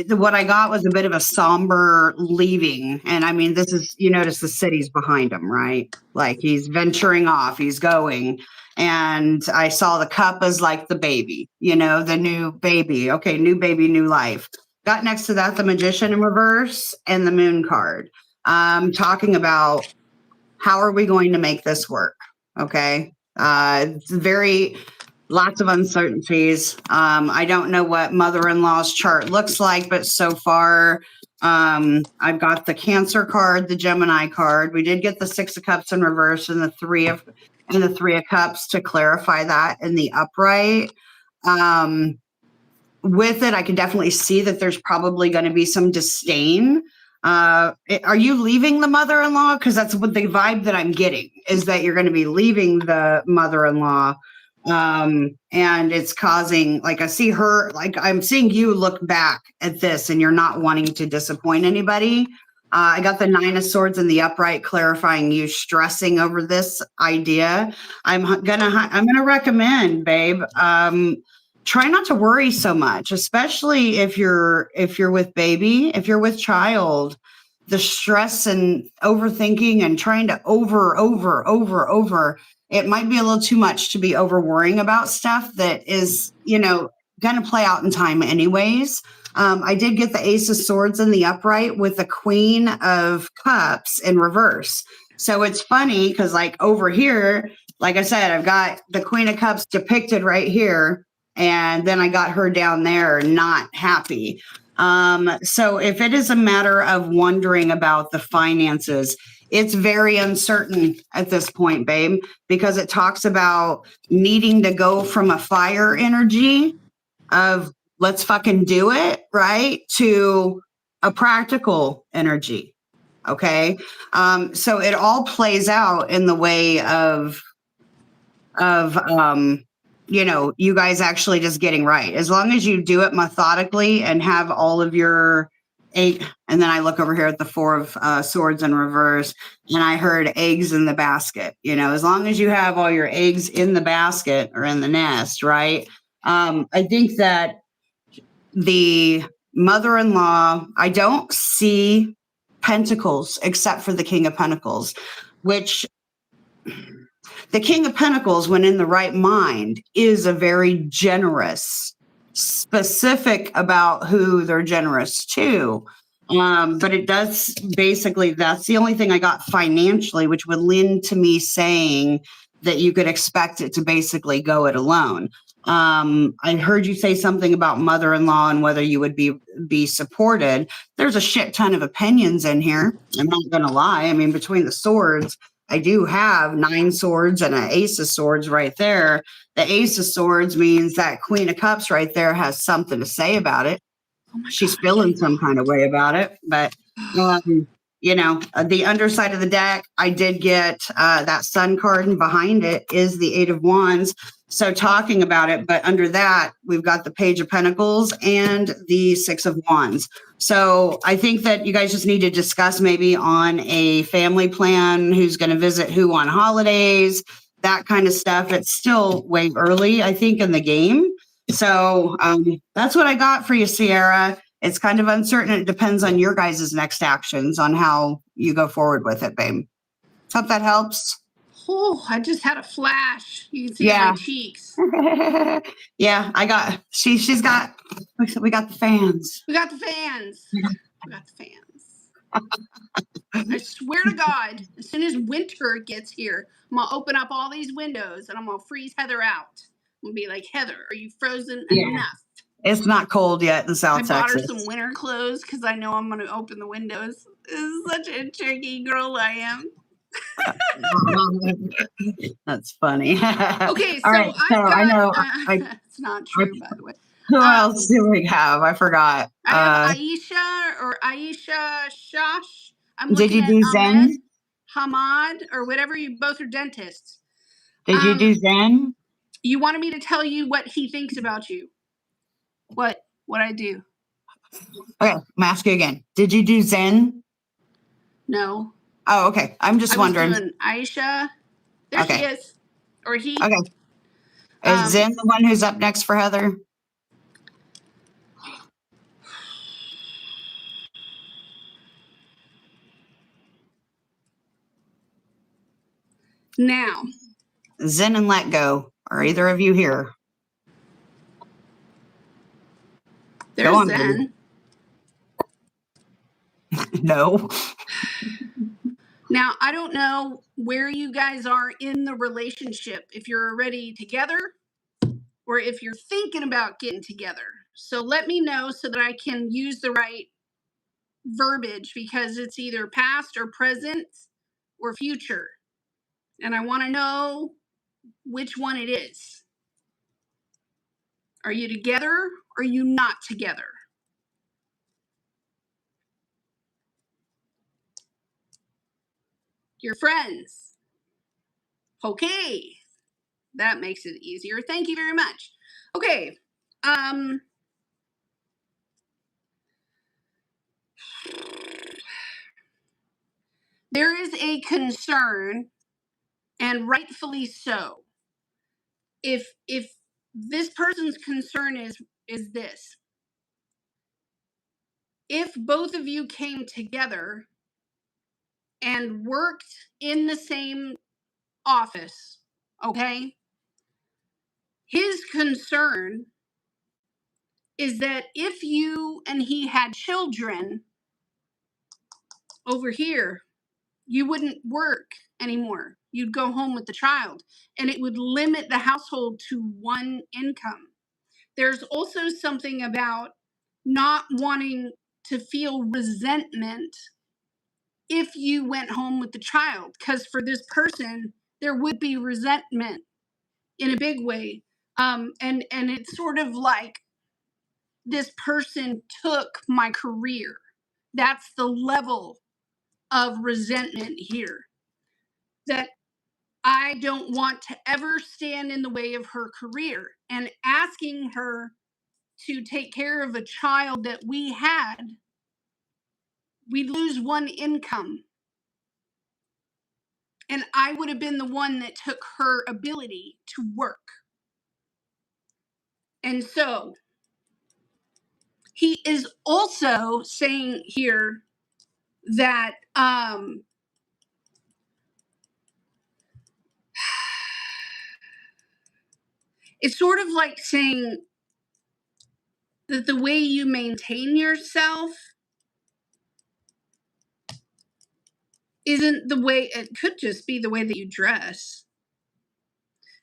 what I got was a bit of a somber leaving. And I mean, this is, you notice the city's behind him, right? Like he's venturing off, he's going. And I saw the cup as like the baby, the new baby. Okay, new baby, new life. Got next to that the Magician in reverse and the Moon card. Talking about how are we going to make this work? Okay. It's lots of uncertainties. I don't know what mother-in-law's chart looks like, but so far I've got the Cancer card, the Gemini card. We did get the 6 of Cups in reverse and the 3 of Cups to clarify that in the upright. With it, I can definitely see that there's probably going to be some disdain. Are you leaving the mother-in-law? Because that's what the vibe that I'm getting is that you're going to be leaving the mother-in-law. And it's causing, like, I see her, like, I'm seeing you look back at this and you're not wanting to disappoint anybody. I got the 9 of Swords in the upright, clarifying you stressing over this idea. I'm gonna recommend, babe, try not to worry so much, especially if you're with baby, if you're with child. the stress and overthinking and trying to over, it might be a little too much to be over worrying about stuff that is, going to play out in time anyways. I did get the Ace of Swords in the upright with the Queen of Cups in reverse. So it's funny because, like, over here, like I said, I've got the Queen of Cups depicted right here, and then I got her down there not happy. So if it is a matter of wondering about the finances, it's very uncertain at this point, babe, because it talks about needing to go from a fire energy of let's fucking do it, right, to a practical energy. Okay. So it all plays out in the way of you guys actually just getting right. As long as you do it methodically and have all of your eight, and then I look over here at the Four of Swords in reverse, and I heard eggs in the basket. As long as you have all your eggs in the basket or in the nest, right? I think that the mother-in-law, I don't see pentacles except for the King of Pentacles, which the King of Pentacles, when in the right mind, is a very generous, specific about who they're generous to. But it does basically, that's the only thing I got financially, which would lend to me saying that you could expect it to basically go it alone. I heard you say something about mother-in-law and whether you would be supported. There's a shit ton of opinions in here. I'm not going to lie. I mean, between the swords, I do have 9 swords and an Ace of Swords right there. The Ace of Swords means that Queen of Cups right there has something to say about it. Oh my She's gosh. feeling some kind of way about it. But, the underside of the deck, I did get that Sun card, and behind it is the 8 of Wands. So talking about it, but under that, we've got the Page of Pentacles and the 6 of Wands. So I think that you guys just need to discuss maybe on a family plan, who's going to visit who on holidays, that kind of stuff. It's still way early, I think, in the game. So that's what I got for you, Sierra. It's kind of uncertain. It depends on your guys' next actions on how you go forward with it, babe. Hope that helps. Oh, I just had a flash. You can see it in my cheeks. Yeah, I got, she's got, we got the fans. We got the fans. We got the fans. I swear to God, as soon as winter gets here, I'm going to open up all these windows and I'm going to freeze Heather out. I'm going to be like, Heather, are you frozen enough? It's not cold yet in South Texas. I bought her some winter clothes because I know I'm going to open the windows. This is such a tricky girl I am. That's funny. Okay, so, right, so I know. It's not true, by the way. Who else do we have? I forgot. I have Aisha or Aisha Shash. I'm did looking you do at Zen? Hamad or whatever. You both are dentists. Did you do Zen? You wanted me to tell you what he thinks about you. What I do? Okay, I'm asking you again. Did you do Zen? No. Oh, okay. I'm just wondering. Was doing Aisha. There she is. Or he. Okay. Is Zen the one who's up next for Heather? Now. Zen and Let Go. Are either of you here? There's Go on, Zen. No. Now, I don't know where you guys are in the relationship, if you're already together or if you're thinking about getting together. So let me know so that I can use the right verbiage, because it's either past or present or future. And I want to know which one it is. Are you together or are you not together? You're friends. Okay. That makes it easier. Thank you very much. Okay. There is a concern, and rightfully so. If this person's concern is this: if both of you came together, and worked in the same office, okay? His concern is that if you and he had children over here, you wouldn't work anymore. You'd go home with the child, and it would limit the household to one income. There's also something about not wanting to feel resentment if you went home with the child, because for this person, there would be resentment in a big way. And it's sort of like this person took my career. That's the level of resentment here. That I don't want to ever stand in the way of her career, and asking her to take care of a child that we had, we'd lose one income. And I would have been the one that took her ability to work. And so he is also saying here that it's sort of like saying that the way you maintain yourself isn't the way, it could just be the way that you dress.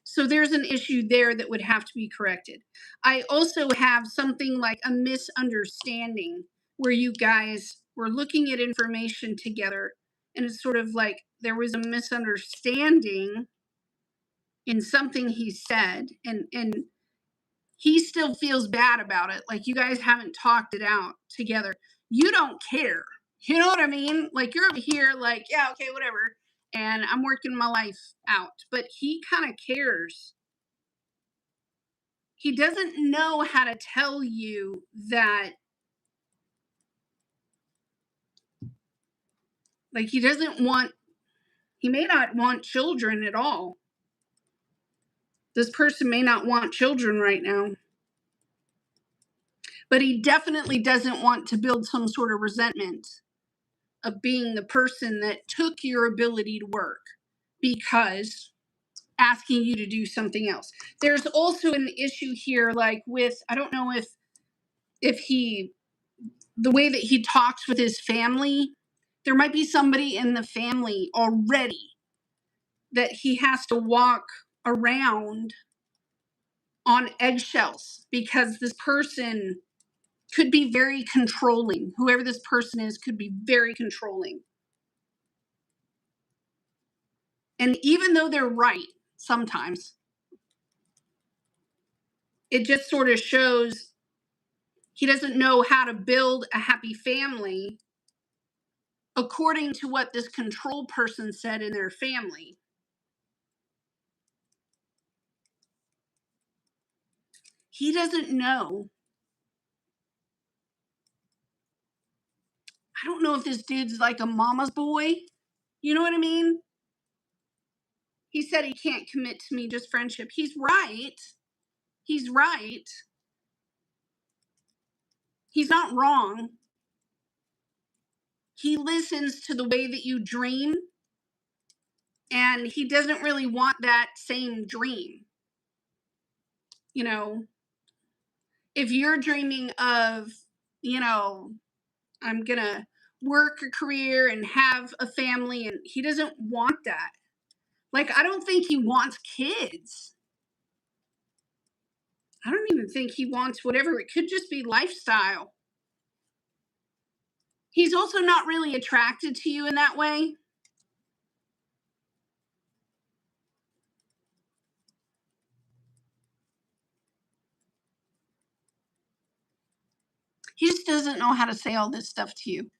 So there's an issue there that would have to be corrected. I also have something like a misunderstanding where you guys were looking at information together, and it's sort of like there was a misunderstanding in something he said, and he still feels bad about it. Like you guys haven't talked it out together. You don't care. You know what I mean? Like you're over here like, yeah, okay, whatever. And I'm working my life out. But he kind of cares. He doesn't know how to tell you that, like, he may not want children at all. This person may not want children right now. But he definitely doesn't want to build some sort of resentment of being the person that took your ability to work because asking you to do something else. There's also an issue here, like with, I don't know if he, the way that he talks with his family, there might be somebody in the family already that he has to walk around on eggshells because this person could be very controlling. Whoever this person is could be very controlling. And even though they're right sometimes, it just sort of shows he doesn't know how to build a happy family according to what this control person said in their family. He doesn't know. I don't know if this dude's like a mama's boy. You know what I mean? He said he can't commit to me, just friendship. He's right. He's right. He's not wrong. He listens to the way that you dream, and he doesn't really want that same dream. You know, if you're dreaming of, you know, I'm gonna work a career and have a family, and he doesn't want that. Like, I don't think he wants kids. I don't even think he wants whatever. It could just be lifestyle. He's also not really attracted to you in that way. He just doesn't know how to say all this stuff to you.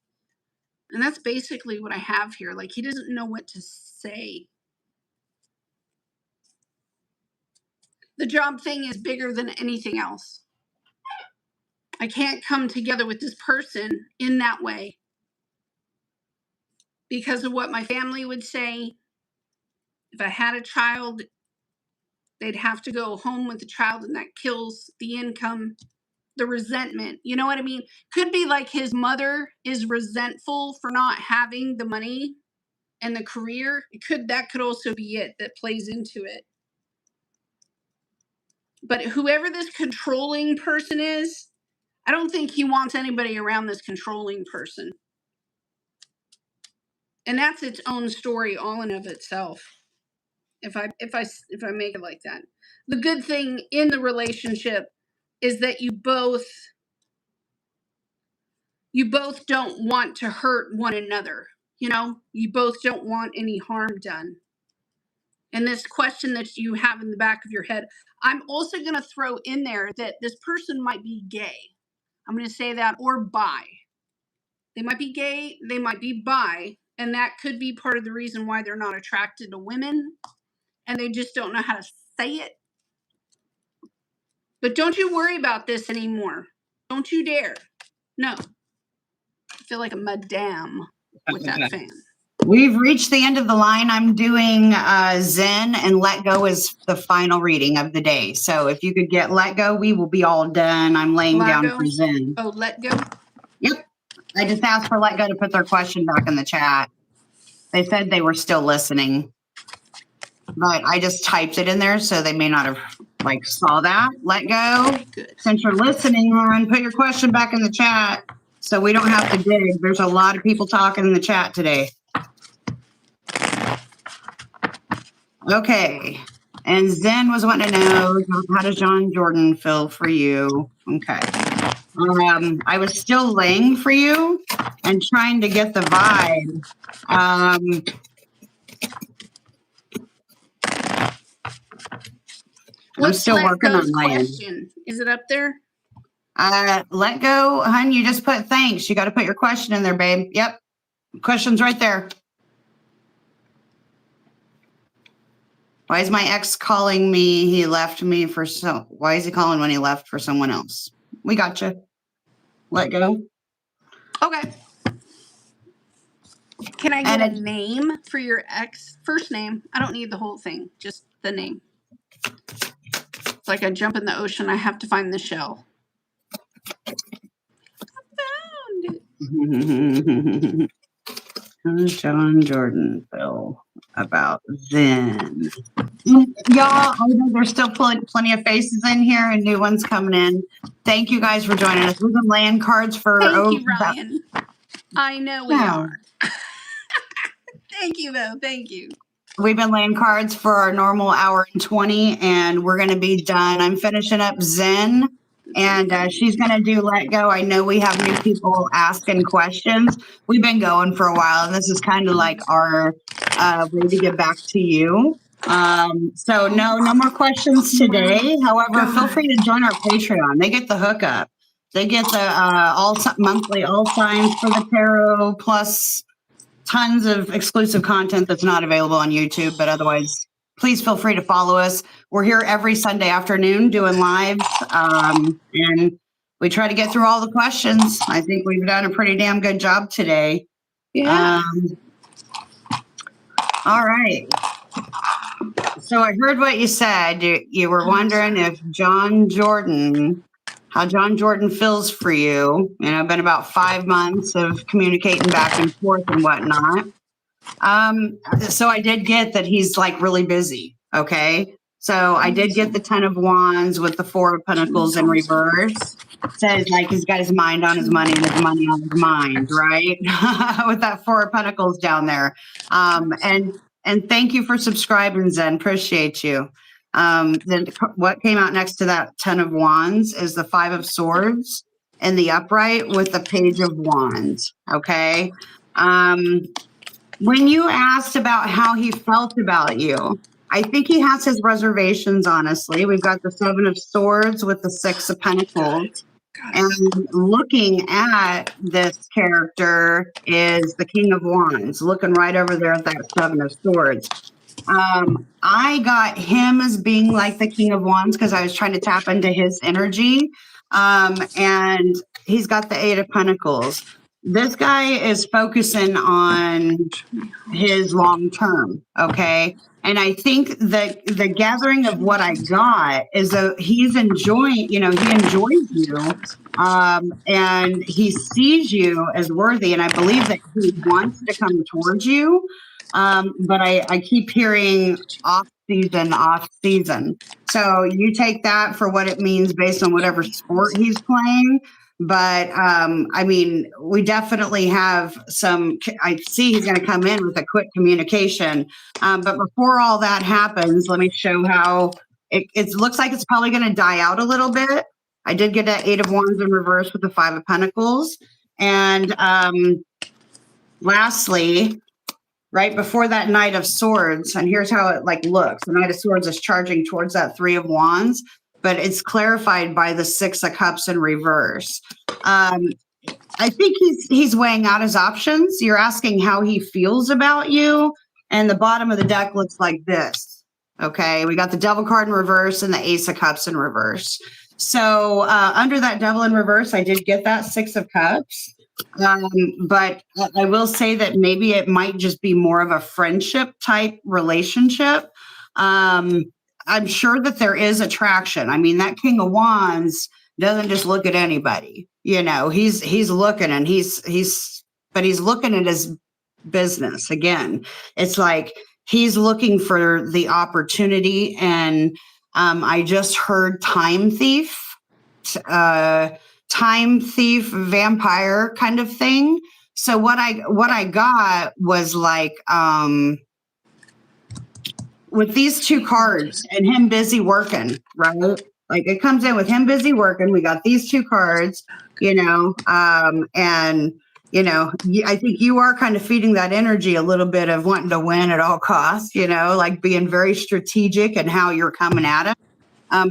And that's basically what I have here. Like, he doesn't know what to say. The job thing is bigger than anything else. I can't come together with this person in that way because of what my family would say. If I had a child, they'd have to go home with the child, and that kills the income, the resentment. You know what I mean? Could be like his mother is resentful for not having the money, and the career, that could also be it that plays into it. But whoever this controlling person is, I don't think he wants anybody around this controlling person. And that's its own story all in of itself. If I make it like that. The good thing in the relationship is that you both don't want to hurt one another. You know, you both don't want any harm done. And this question that you have in the back of your head, I'm also going to throw in there that this person might be gay. I'm going to say that, or bi. They might be gay, they might be bi, and that could be part of the reason why they're not attracted to women, and they just don't know how to say it. But don't you worry about this anymore. Don't you dare. No. I feel like a madame with that fan. We've reached the end of the line. I'm doing Zen, and Let Go is the final reading of the day. So if you could get Let Go, we will be all done. I'm laying down for Zen. Oh, Let Go? Yep. I just asked for Let Go to put their question back in the chat. They said they were still listening, but I just typed it in there, so they may not have saw that. Let Go. Good. Since you're listening, Lauren, put your question back in the chat so we don't have to dig. There's a lot of people talking in the chat today. Okay. And Zen was wanting to know, how does John Jordan feel for you? Okay. I was still laying for you and trying to get the vibe. I'm still working on laying. Question? Is it up there? Let Go, hun. You just put thanks. You got to put your question in there, babe. Yep. Question's right there. Why is my ex calling me? He left me for why is he calling when he left for someone else? We got you. Let Go. Okay. Can I get a name for your ex? First name. I don't need the whole thing. Just the name. It's like I jump in the ocean. I have to find the shell. I found it. John Jordan feel about Zen. Y'all, I know there's still plenty of faces in here and new ones coming in. Thank you guys for joining us. We've been laying cards for Thank you, Ryan. I know we are. Thank you, though. Thank you. We've been laying cards for our normal hour and 20, and we're going to be done. I'm finishing up Zen, and she's going to do Let Go. I know we have new people asking questions. We've been going for a while, and this is kind of like our way to get back to you. So no more questions today. However, feel free to join our Patreon. They get the hookup. They get the monthly all signs for the tarot, plus tons of exclusive content that's not available on YouTube, but otherwise, please feel free to follow us. We're here every Sunday afternoon doing lives, and we try to get through all the questions. I think we've done a pretty damn good job today. Yeah. All right. So I heard what you said. You were wondering if how John Jordan feels for you. You know, been about 5 months of communicating back and forth and whatnot. So I did get that he's really busy. Okay. So I did get the 10 of Wands with the 4 of Pentacles in reverse. Says he's got his mind on his money and his money on his mind, right? With that 4 of Pentacles down there. And thank you for subscribing, Zen. Appreciate you. Then what came out next to that 10 of Wands is the 5 of Swords in the upright with the Page of Wands. Okay. When you asked about how he felt about you, I think he has his reservations, honestly. We've got the 7 of Swords with the 6 of Pentacles. And looking at this character is the King of Wands, looking right over there at that 7 of Swords. I got him as being like the King of Wands because I was trying to tap into his energy. And he's got the 8 of Pentacles. This guy is focusing on his long term. Okay. And I think that the gathering of what I got is that he's enjoying, he enjoys you. And he sees you as worthy. And I believe that he wants to come towards you. but I keep hearing off season. So you take that for what it means based on whatever sport he's playing. But I mean, we definitely have some. I see he's going to come in with a quick communication. But before all that happens, let me show how it looks like it's probably going to die out a little bit. I did get an 8 of Wands in reverse with the 5 of Pentacles. And lastly, right before that Knight of Swords, and here's how it like looks. The Knight of Swords is charging towards that 3 of Wands, but it's clarified by the 6 of Cups in reverse. I think he's weighing out his options. You're asking how he feels about you, and the bottom of the deck looks like this. Okay, we got the Devil card in reverse and the Ace of Cups in reverse. So under that Devil in reverse, I did get that 6 of Cups. But I will say that maybe it might just be more of a friendship type relationship. I'm sure that there is attraction. I mean, that King of Wands doesn't just look at anybody. You know, he's looking, and he's looking at his business. Again, it's like he's looking for the opportunity. And I just heard time thief, vampire kind of thing. So what I got was like with these two cards and him busy working, right? Like it comes in with him busy working. We got these two cards, you know, and you know, I think you are kind of feeding that energy a little bit of wanting to win at all costs, you know, like being very strategic and how you're coming at it.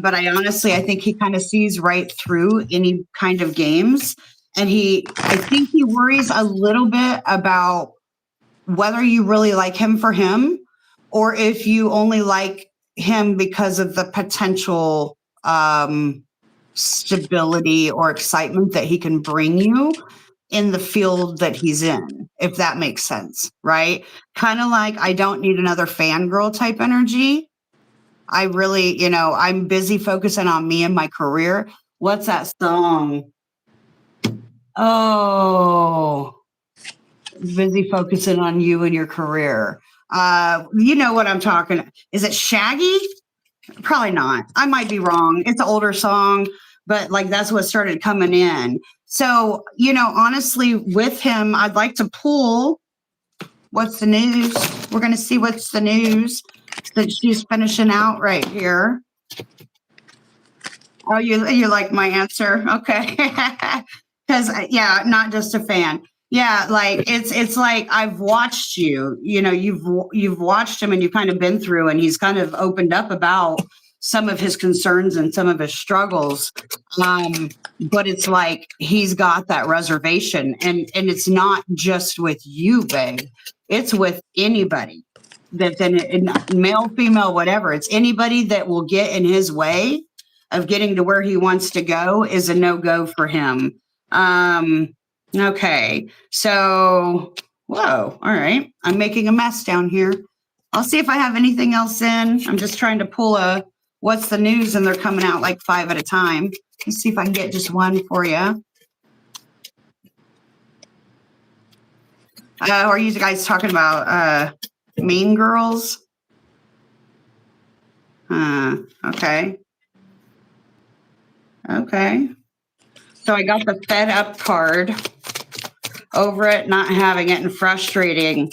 But I think he kind of sees right through any kind of games. And I think he worries a little bit about whether you really like him for him, or if you only like him because of the potential stability or excitement that he can bring you in the field that he's in, if that makes sense, right? Kind of like, I don't need another fangirl type energy. I really, you know, I'm busy focusing on me and my career. What's that song? Oh, busy focusing on you and your career. You know what I'm talking. Is it Shaggy? Probably not. I might be wrong. It's an older song, but like that's what started coming in. So, you know, honestly, with him, I'd like to pull what's the news. We're going to see what's the news that she's finishing out right here. Oh, you like my answer? Okay. Because yeah, not just a fan. Yeah, like it's like I've watched you. You know, you've watched him, and you've kind of been through, and he's kind of opened up about some of his concerns and some of his struggles. But it's like he's got that reservation, and it's not just with you, babe. It's with anybody that's in male, female, whatever. It's anybody that will get in his way of getting to where he wants to go is a no-go for him. Okay, so, whoa, all right. I'm making a mess down here. I'll see if I have anything else in. I'm just trying to pull a what's the news, and they're coming out like 5 at a time. Let's see if I can get just one for you. Are you guys talking about Mean Girls? Okay. Okay. So I got the fed up card, over it, not having it, and frustrating.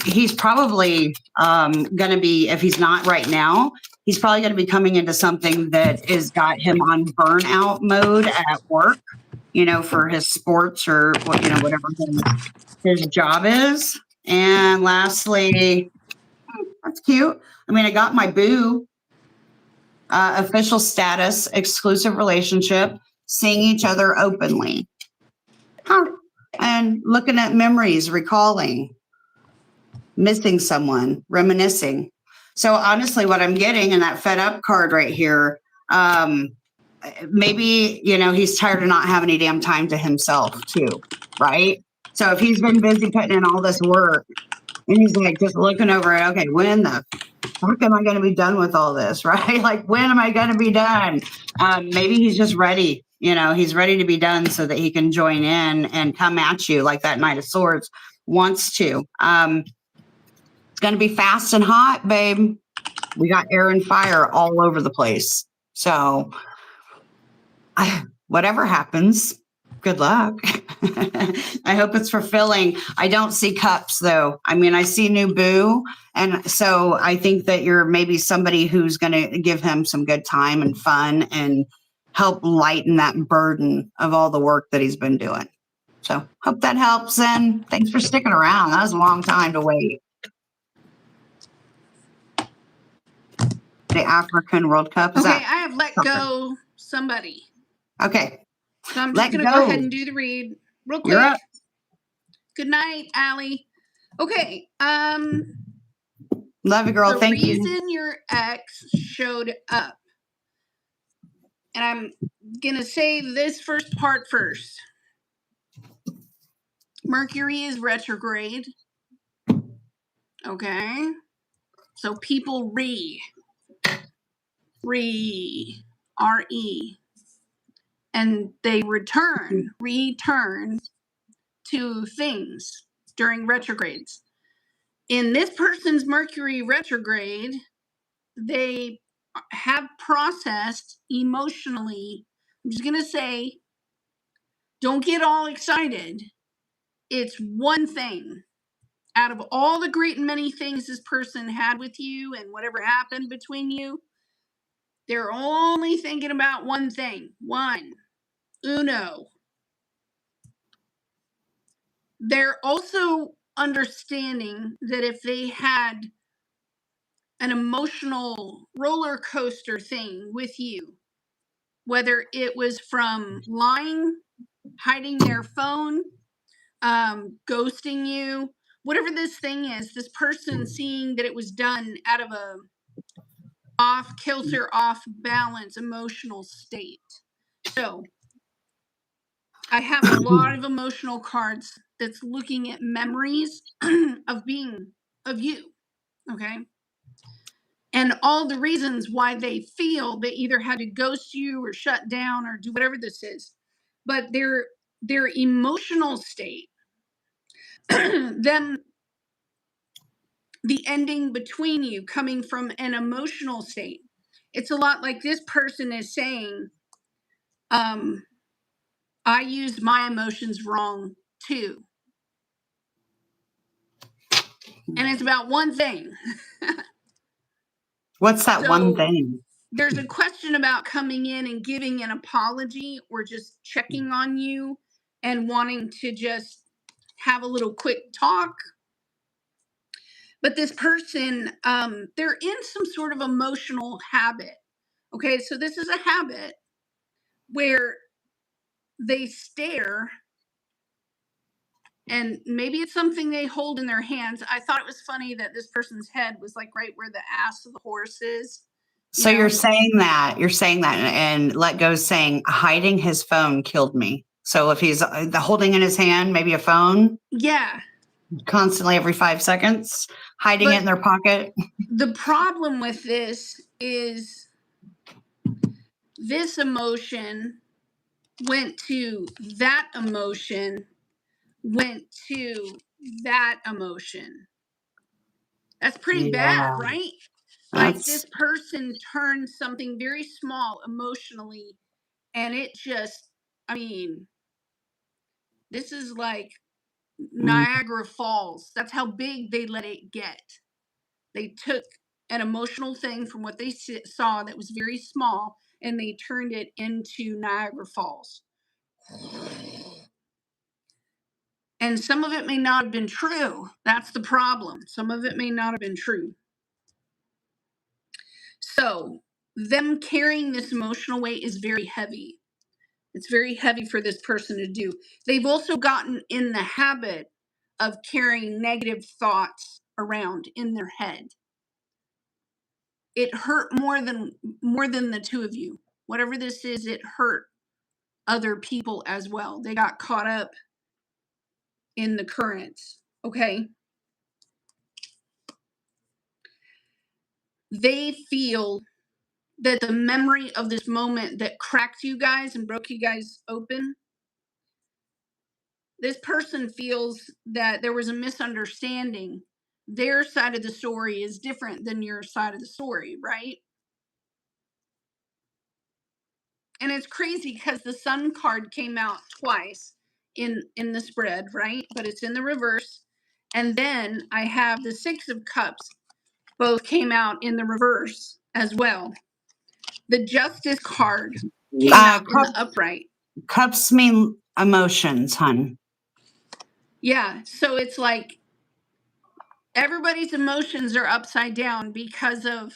He's probably going to be, if he's not right now, he's probably going to be coming into something that has got him on burnout mode at work, you know, for his sports or what, you know, whatever his job is. And lastly, that's cute. I mean, I got my boo, official status, exclusive relationship, seeing each other openly. Huh. And looking at memories, recalling, missing someone, reminiscing. So honestly, what I'm getting in that fed up card right here, maybe, you know, he's tired of not having any damn time to himself too, right? So if he's been busy putting in all this work, and he's like just looking over it, okay, when the fuck am I going to be done with all this, right? Like, when am I going to be done? Maybe he's just ready. You know, he's ready to be done so that he can join in and come at you like that Knight of Swords wants to. It's going to be fast and hot, babe. We got air and fire all over the place. So whatever happens, good luck. I hope it's fulfilling. I don't see cups though. I mean, I see new boo. And so I think that you're maybe somebody who's going to give him some good time and fun and help lighten that burden of all the work that he's been doing. So hope that helps. And thanks for sticking around. That was a long time to wait. The African World Cup. Is Okay, that I have let something? go somebody. Okay. So I'm Let just going to go go. ahead and do the read real You're quick. up. Good night, Allie. Okay, Love you, girl. the Thank you. reason your ex showed up, and I'm going to say this first part first. Mercury is retrograde. Okay. So people R-E, and they return to things during retrogrades. In this person's Mercury retrograde, they have processed emotionally. I'm just going to say, don't get all excited. It's one thing. Out of all the great and many things this person had with you and whatever happened between you, they're only thinking about one thing. Uno. They're also understanding that if they had an emotional roller coaster thing with you, whether it was from lying, hiding their phone, ghosting you, whatever this thing is, this person seeing that it was done out of a off kilter, off balance emotional state. So I have a lot of emotional cards that's looking at memories of you. Okay. And all the reasons why they feel they either had to ghost you or shut down or do whatever this is. But their emotional state, them, the ending between you coming from an emotional state. It's a lot like this person is saying, I used my emotions wrong too. And it's about one thing. What's that one thing? There's a question about coming in and giving an apology or just checking on you and wanting to just have a little quick talk. But this person, they're in some sort of emotional habit. Okay, so this is a habit where they stare, and maybe it's something they hold in their hands. I thought it was funny that this person's head was like right where the ass of the horse is. So you're saying that, and Let Go's saying hiding his phone killed me. So if he's holding in his hand, maybe a phone. Yeah. Constantly every 5 seconds, hiding it in their pocket. The problem with this is this emotion went to that emotion, went to that emotion. That's pretty bad, right? Like this person turned something very small emotionally, and it just, I mean, this is like Niagara Falls. That's how big they let it get. They took an emotional thing from what they saw that was very small, and they turned it into Niagara Falls. And some of it may not have been true. That's the problem. Some of it may not have been true. So them carrying this emotional weight is very heavy. It's very heavy for this person to do. They've also gotten in the habit of carrying negative thoughts around in their head. It hurt more than the two of you. Whatever this is, it hurt other people as well. They got caught up in the currents. Okay. They feel that the memory of this moment that cracked you guys and broke you guys open, this person feels that there was a misunderstanding. Their side of the story is different than your side of the story, right? And it's crazy because the Sun card came out twice in the spread, right? But it's in the reverse. And then I have the Six of Cups, both came out in the reverse as well. The Justice card came out in the upright. Cups mean emotions, hun. Yeah, so it's like everybody's emotions are upside down because of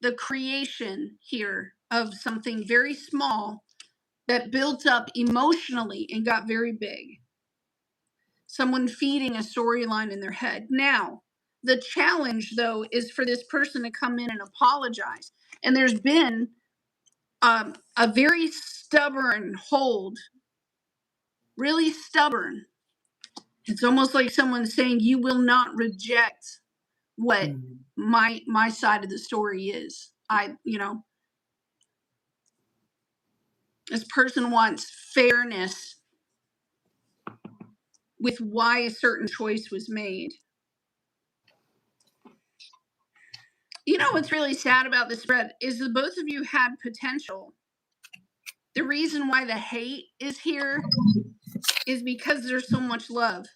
the creation here of something very small that built up emotionally and got very big. Someone feeding a storyline in their head. Now, the challenge, though, is for this person to come in and apologize. And there's been a very stubborn hold, really stubborn. It's almost like someone saying, you will not reject what my side of the story is. This person wants fairness with why a certain choice was made. You know what's really sad about this spread is that both of you had potential. The reason why the hate is here is because there's so much love.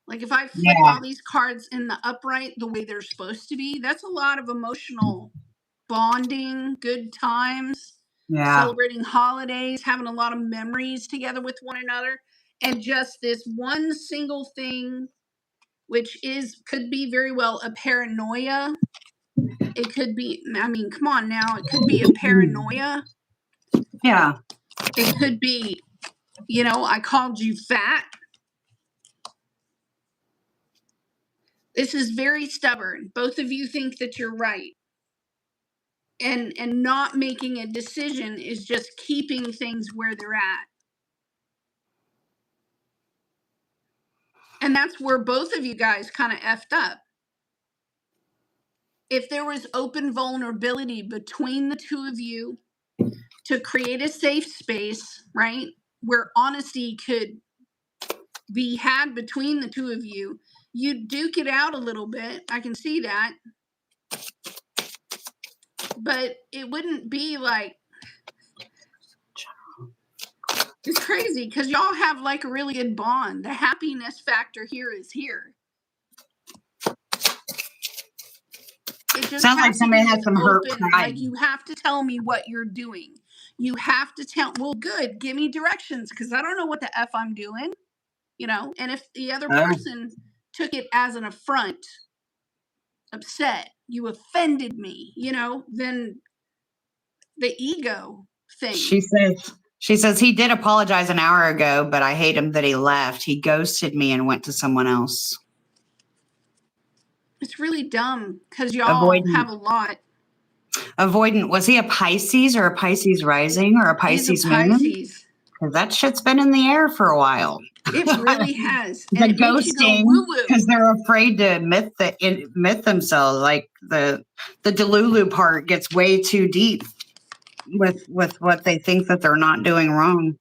Like if I flip all these cards in the upright the way they're supposed to be, that's a lot of emotional bonding, good times, celebrating holidays, having a lot of memories together with one another. And just this one single thing, which could be very well a paranoia. It could be, I mean, come on now, it could be a paranoia. Yeah. It could be, I called you fat. This is very stubborn. Both of you think that you're right. And not making a decision is just keeping things where they're at. And that's where both of you guys kind of effed up. If there was open vulnerability between the two of you to create a safe space, right, where honesty could be had between the two of you, you'd duke it out a little bit. I can see that. But it wouldn't be like, it's crazy because y'all have like a really good bond. The happiness factor here is here. It just sounds like somebody has some hurt pride. Like you have to tell me what you're doing. You have to tell, well, good, give me directions because I don't know what the F I'm doing, and if the other person took it as an affront, upset, you offended me, then the ego thing. She says he did apologize an hour ago, but I hate him that he left. He ghosted me and went to someone else. It's really dumb because y'all have a lot. Avoidant. Was he a Pisces or a Pisces rising or a Pisces moon? Pisces. Because that shit's been in the air for a while. It really has. The and ghosting, because they're afraid to admit themselves. Like the Delulu part gets way too deep with what they think that they're not doing wrong.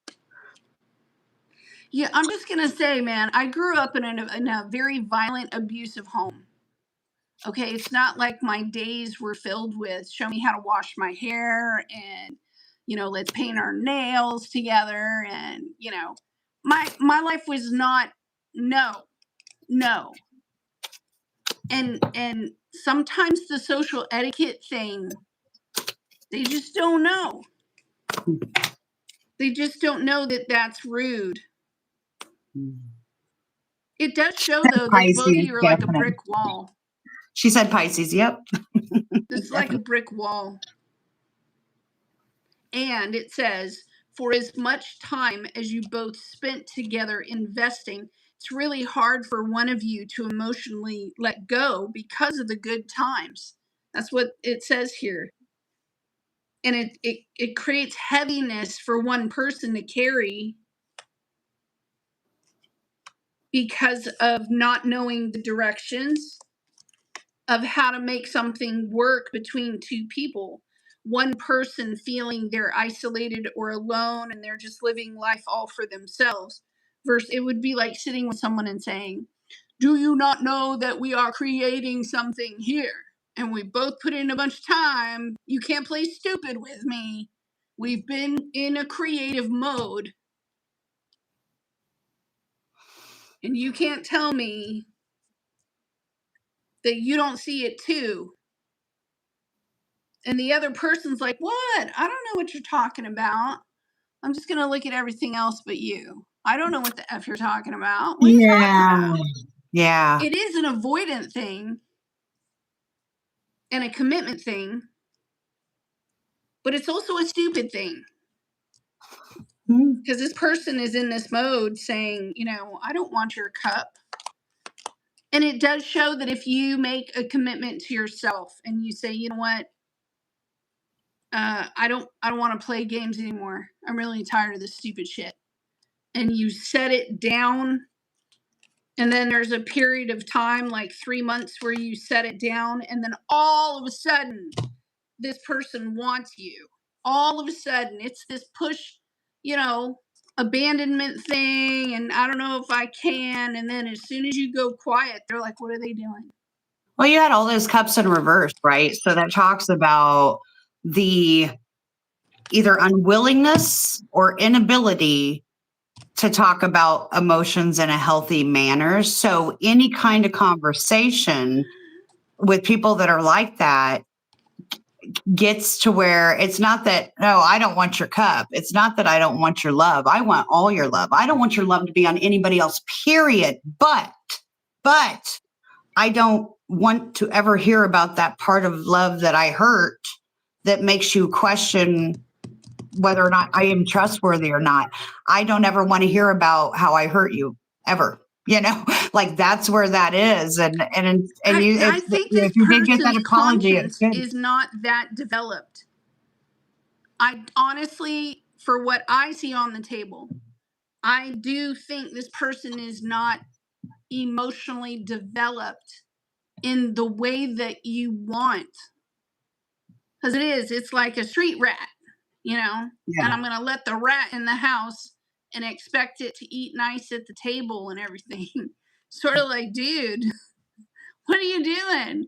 Yeah, I'm just gonna say, man, I grew up in a very violent, abusive home. Okay, it's not like my days were filled with show me how to wash my hair and let's paint our nails together and my life was not no. And sometimes the social etiquette thing, they just don't know. They just don't know that that's rude. It does show though that both of you are like a brick wall. She said Pisces, yep. This is like a brick wall. And it says, for as much time as you both spent together investing, it's really hard for one of you to emotionally let go because of the good times. That's what it says here. And it creates heaviness for one person to carry because of not knowing the directions of how to make something work between two people. One person feeling they're isolated or alone and they're just living life all for themselves. versus it would be like sitting with someone and saying, do you not know that we are creating something here? And we both put in a bunch of time. You can't play stupid with me. We've been in a creative mode. And you can't tell me that you don't see it too. And the other person's like, what? I don't know what you're talking about. I'm just going to look at everything else but you. I don't know what the F you're talking about. What are you talking about? Yeah. It is an avoidant thing and a commitment thing, but it's also a stupid thing. Because this person is in this mode saying, I don't want your cup. And it does show that if you make a commitment to yourself and you say, you know what, I don't want to play games anymore. I'm really tired of this stupid shit. And you set it down. And then there's a period of time, like 3 months, where you set it down. And then all of a sudden, this person wants you. All of a sudden, it's this push, abandonment thing. And I don't know if I can. And then as soon as you go quiet, they're like, what are they doing? Well, you had all those cups in reverse, right? So that talks about the either unwillingness or inability to talk about emotions in a healthy manner. So any kind of conversation with people that are like that gets to where it's not that, no, I don't want your cup. It's not that I don't want your love. I want all your love. I don't want your love to be on anybody else, period. But I don't want to ever hear about that part of love that I hurt that makes you question whether or not I am trustworthy or not. I don't ever want to hear about how I hurt you ever. Like that's where that is. And you, I think if this you did get that person's apology, it's conscience good. is not that developed. I honestly, for what I see on the table, I do think this person is not emotionally developed in the way that you want. Because it's like a street rat, Yeah. And I'm going to let the rat in the house and expect it to eat nice at the table and everything. Sort of like, dude, what are you doing?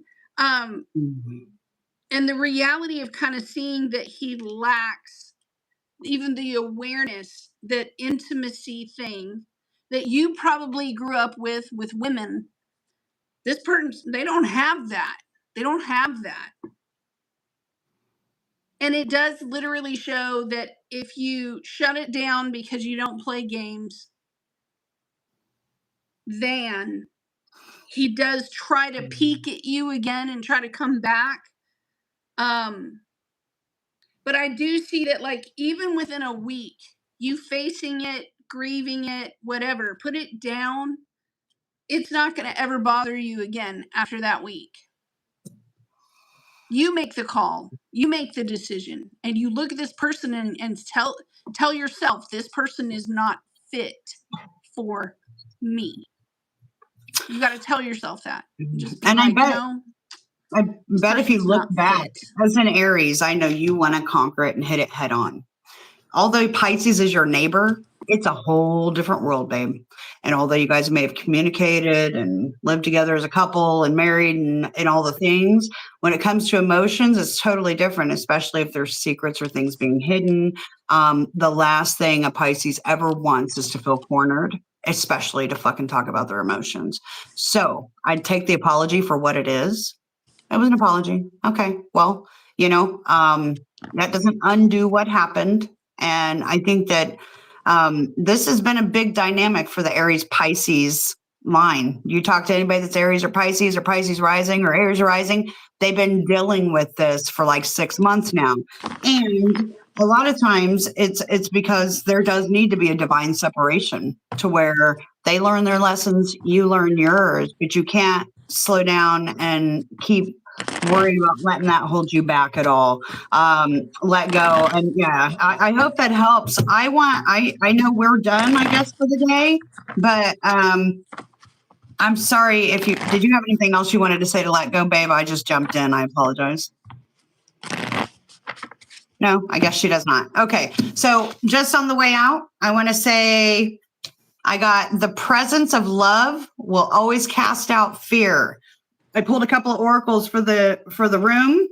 And the reality of kind of seeing that he lacks even the awareness, that intimacy thing that you probably grew up with women. This person, they don't have that. They don't have that. And it does literally show that if you shut it down because you don't play games, then he does try to peek at you again and try to come back. But I do see that, like, even within a week, you facing it, grieving it, whatever, put it down. It's not going to ever bother you again after that week. You make the call, you make the decision, and you look at this person and tell yourself, this person is not fit for me. You got to tell yourself that. Just be And like, I bet if you person's look not back fit. as an Aries, I know you want to conquer it and hit it head on. Although Pisces is your neighbor, it's a whole different world, babe. And although you guys may have communicated and lived together as a couple and married and all the things, when it comes to emotions, it's totally different, especially if there's secrets or things being hidden. The last thing a Pisces ever wants is to feel cornered, especially to fucking talk about their emotions. So I'd take the apology for what it is. It was an apology. Okay. Well, that doesn't undo what happened. And I think that this has been a big dynamic for the Aries Pisces line. You talk to anybody that's Aries or Pisces rising or Aries rising, they've been dealing with this for like 6 months now. And a lot of times it's because there does need to be a divine separation to where they learn their lessons, you learn yours, but you can't slow down and keep worrying about letting that hold you back at all. Let go. And yeah, I hope that helps. I know we're done, I guess, for the day, but I'm sorry did you have anything else you wanted to say to let go, babe? I just jumped in. I apologize. No, I guess she does not. Okay. So just on the way out, I want to say I got the presence of love will always cast out fear. I pulled a couple of oracles for the room.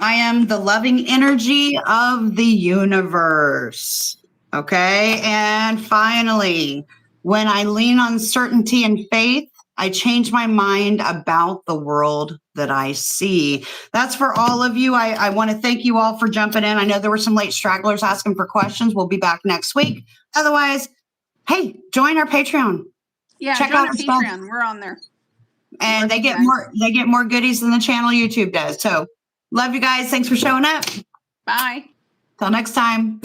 I am the loving energy of the universe. Okay. And finally, when I lean on certainty and faith, I change my mind about the world that I see. That's for all of you. I want to thank you all for jumping in. I know there were some late stragglers asking for questions. We'll be back next week. Otherwise, hey, join our Patreon. Yeah, Check join out our our stuff. Patreon. We're on there. And they get more goodies than the channel YouTube does. So love you guys. Thanks for showing up. Bye. Till next time.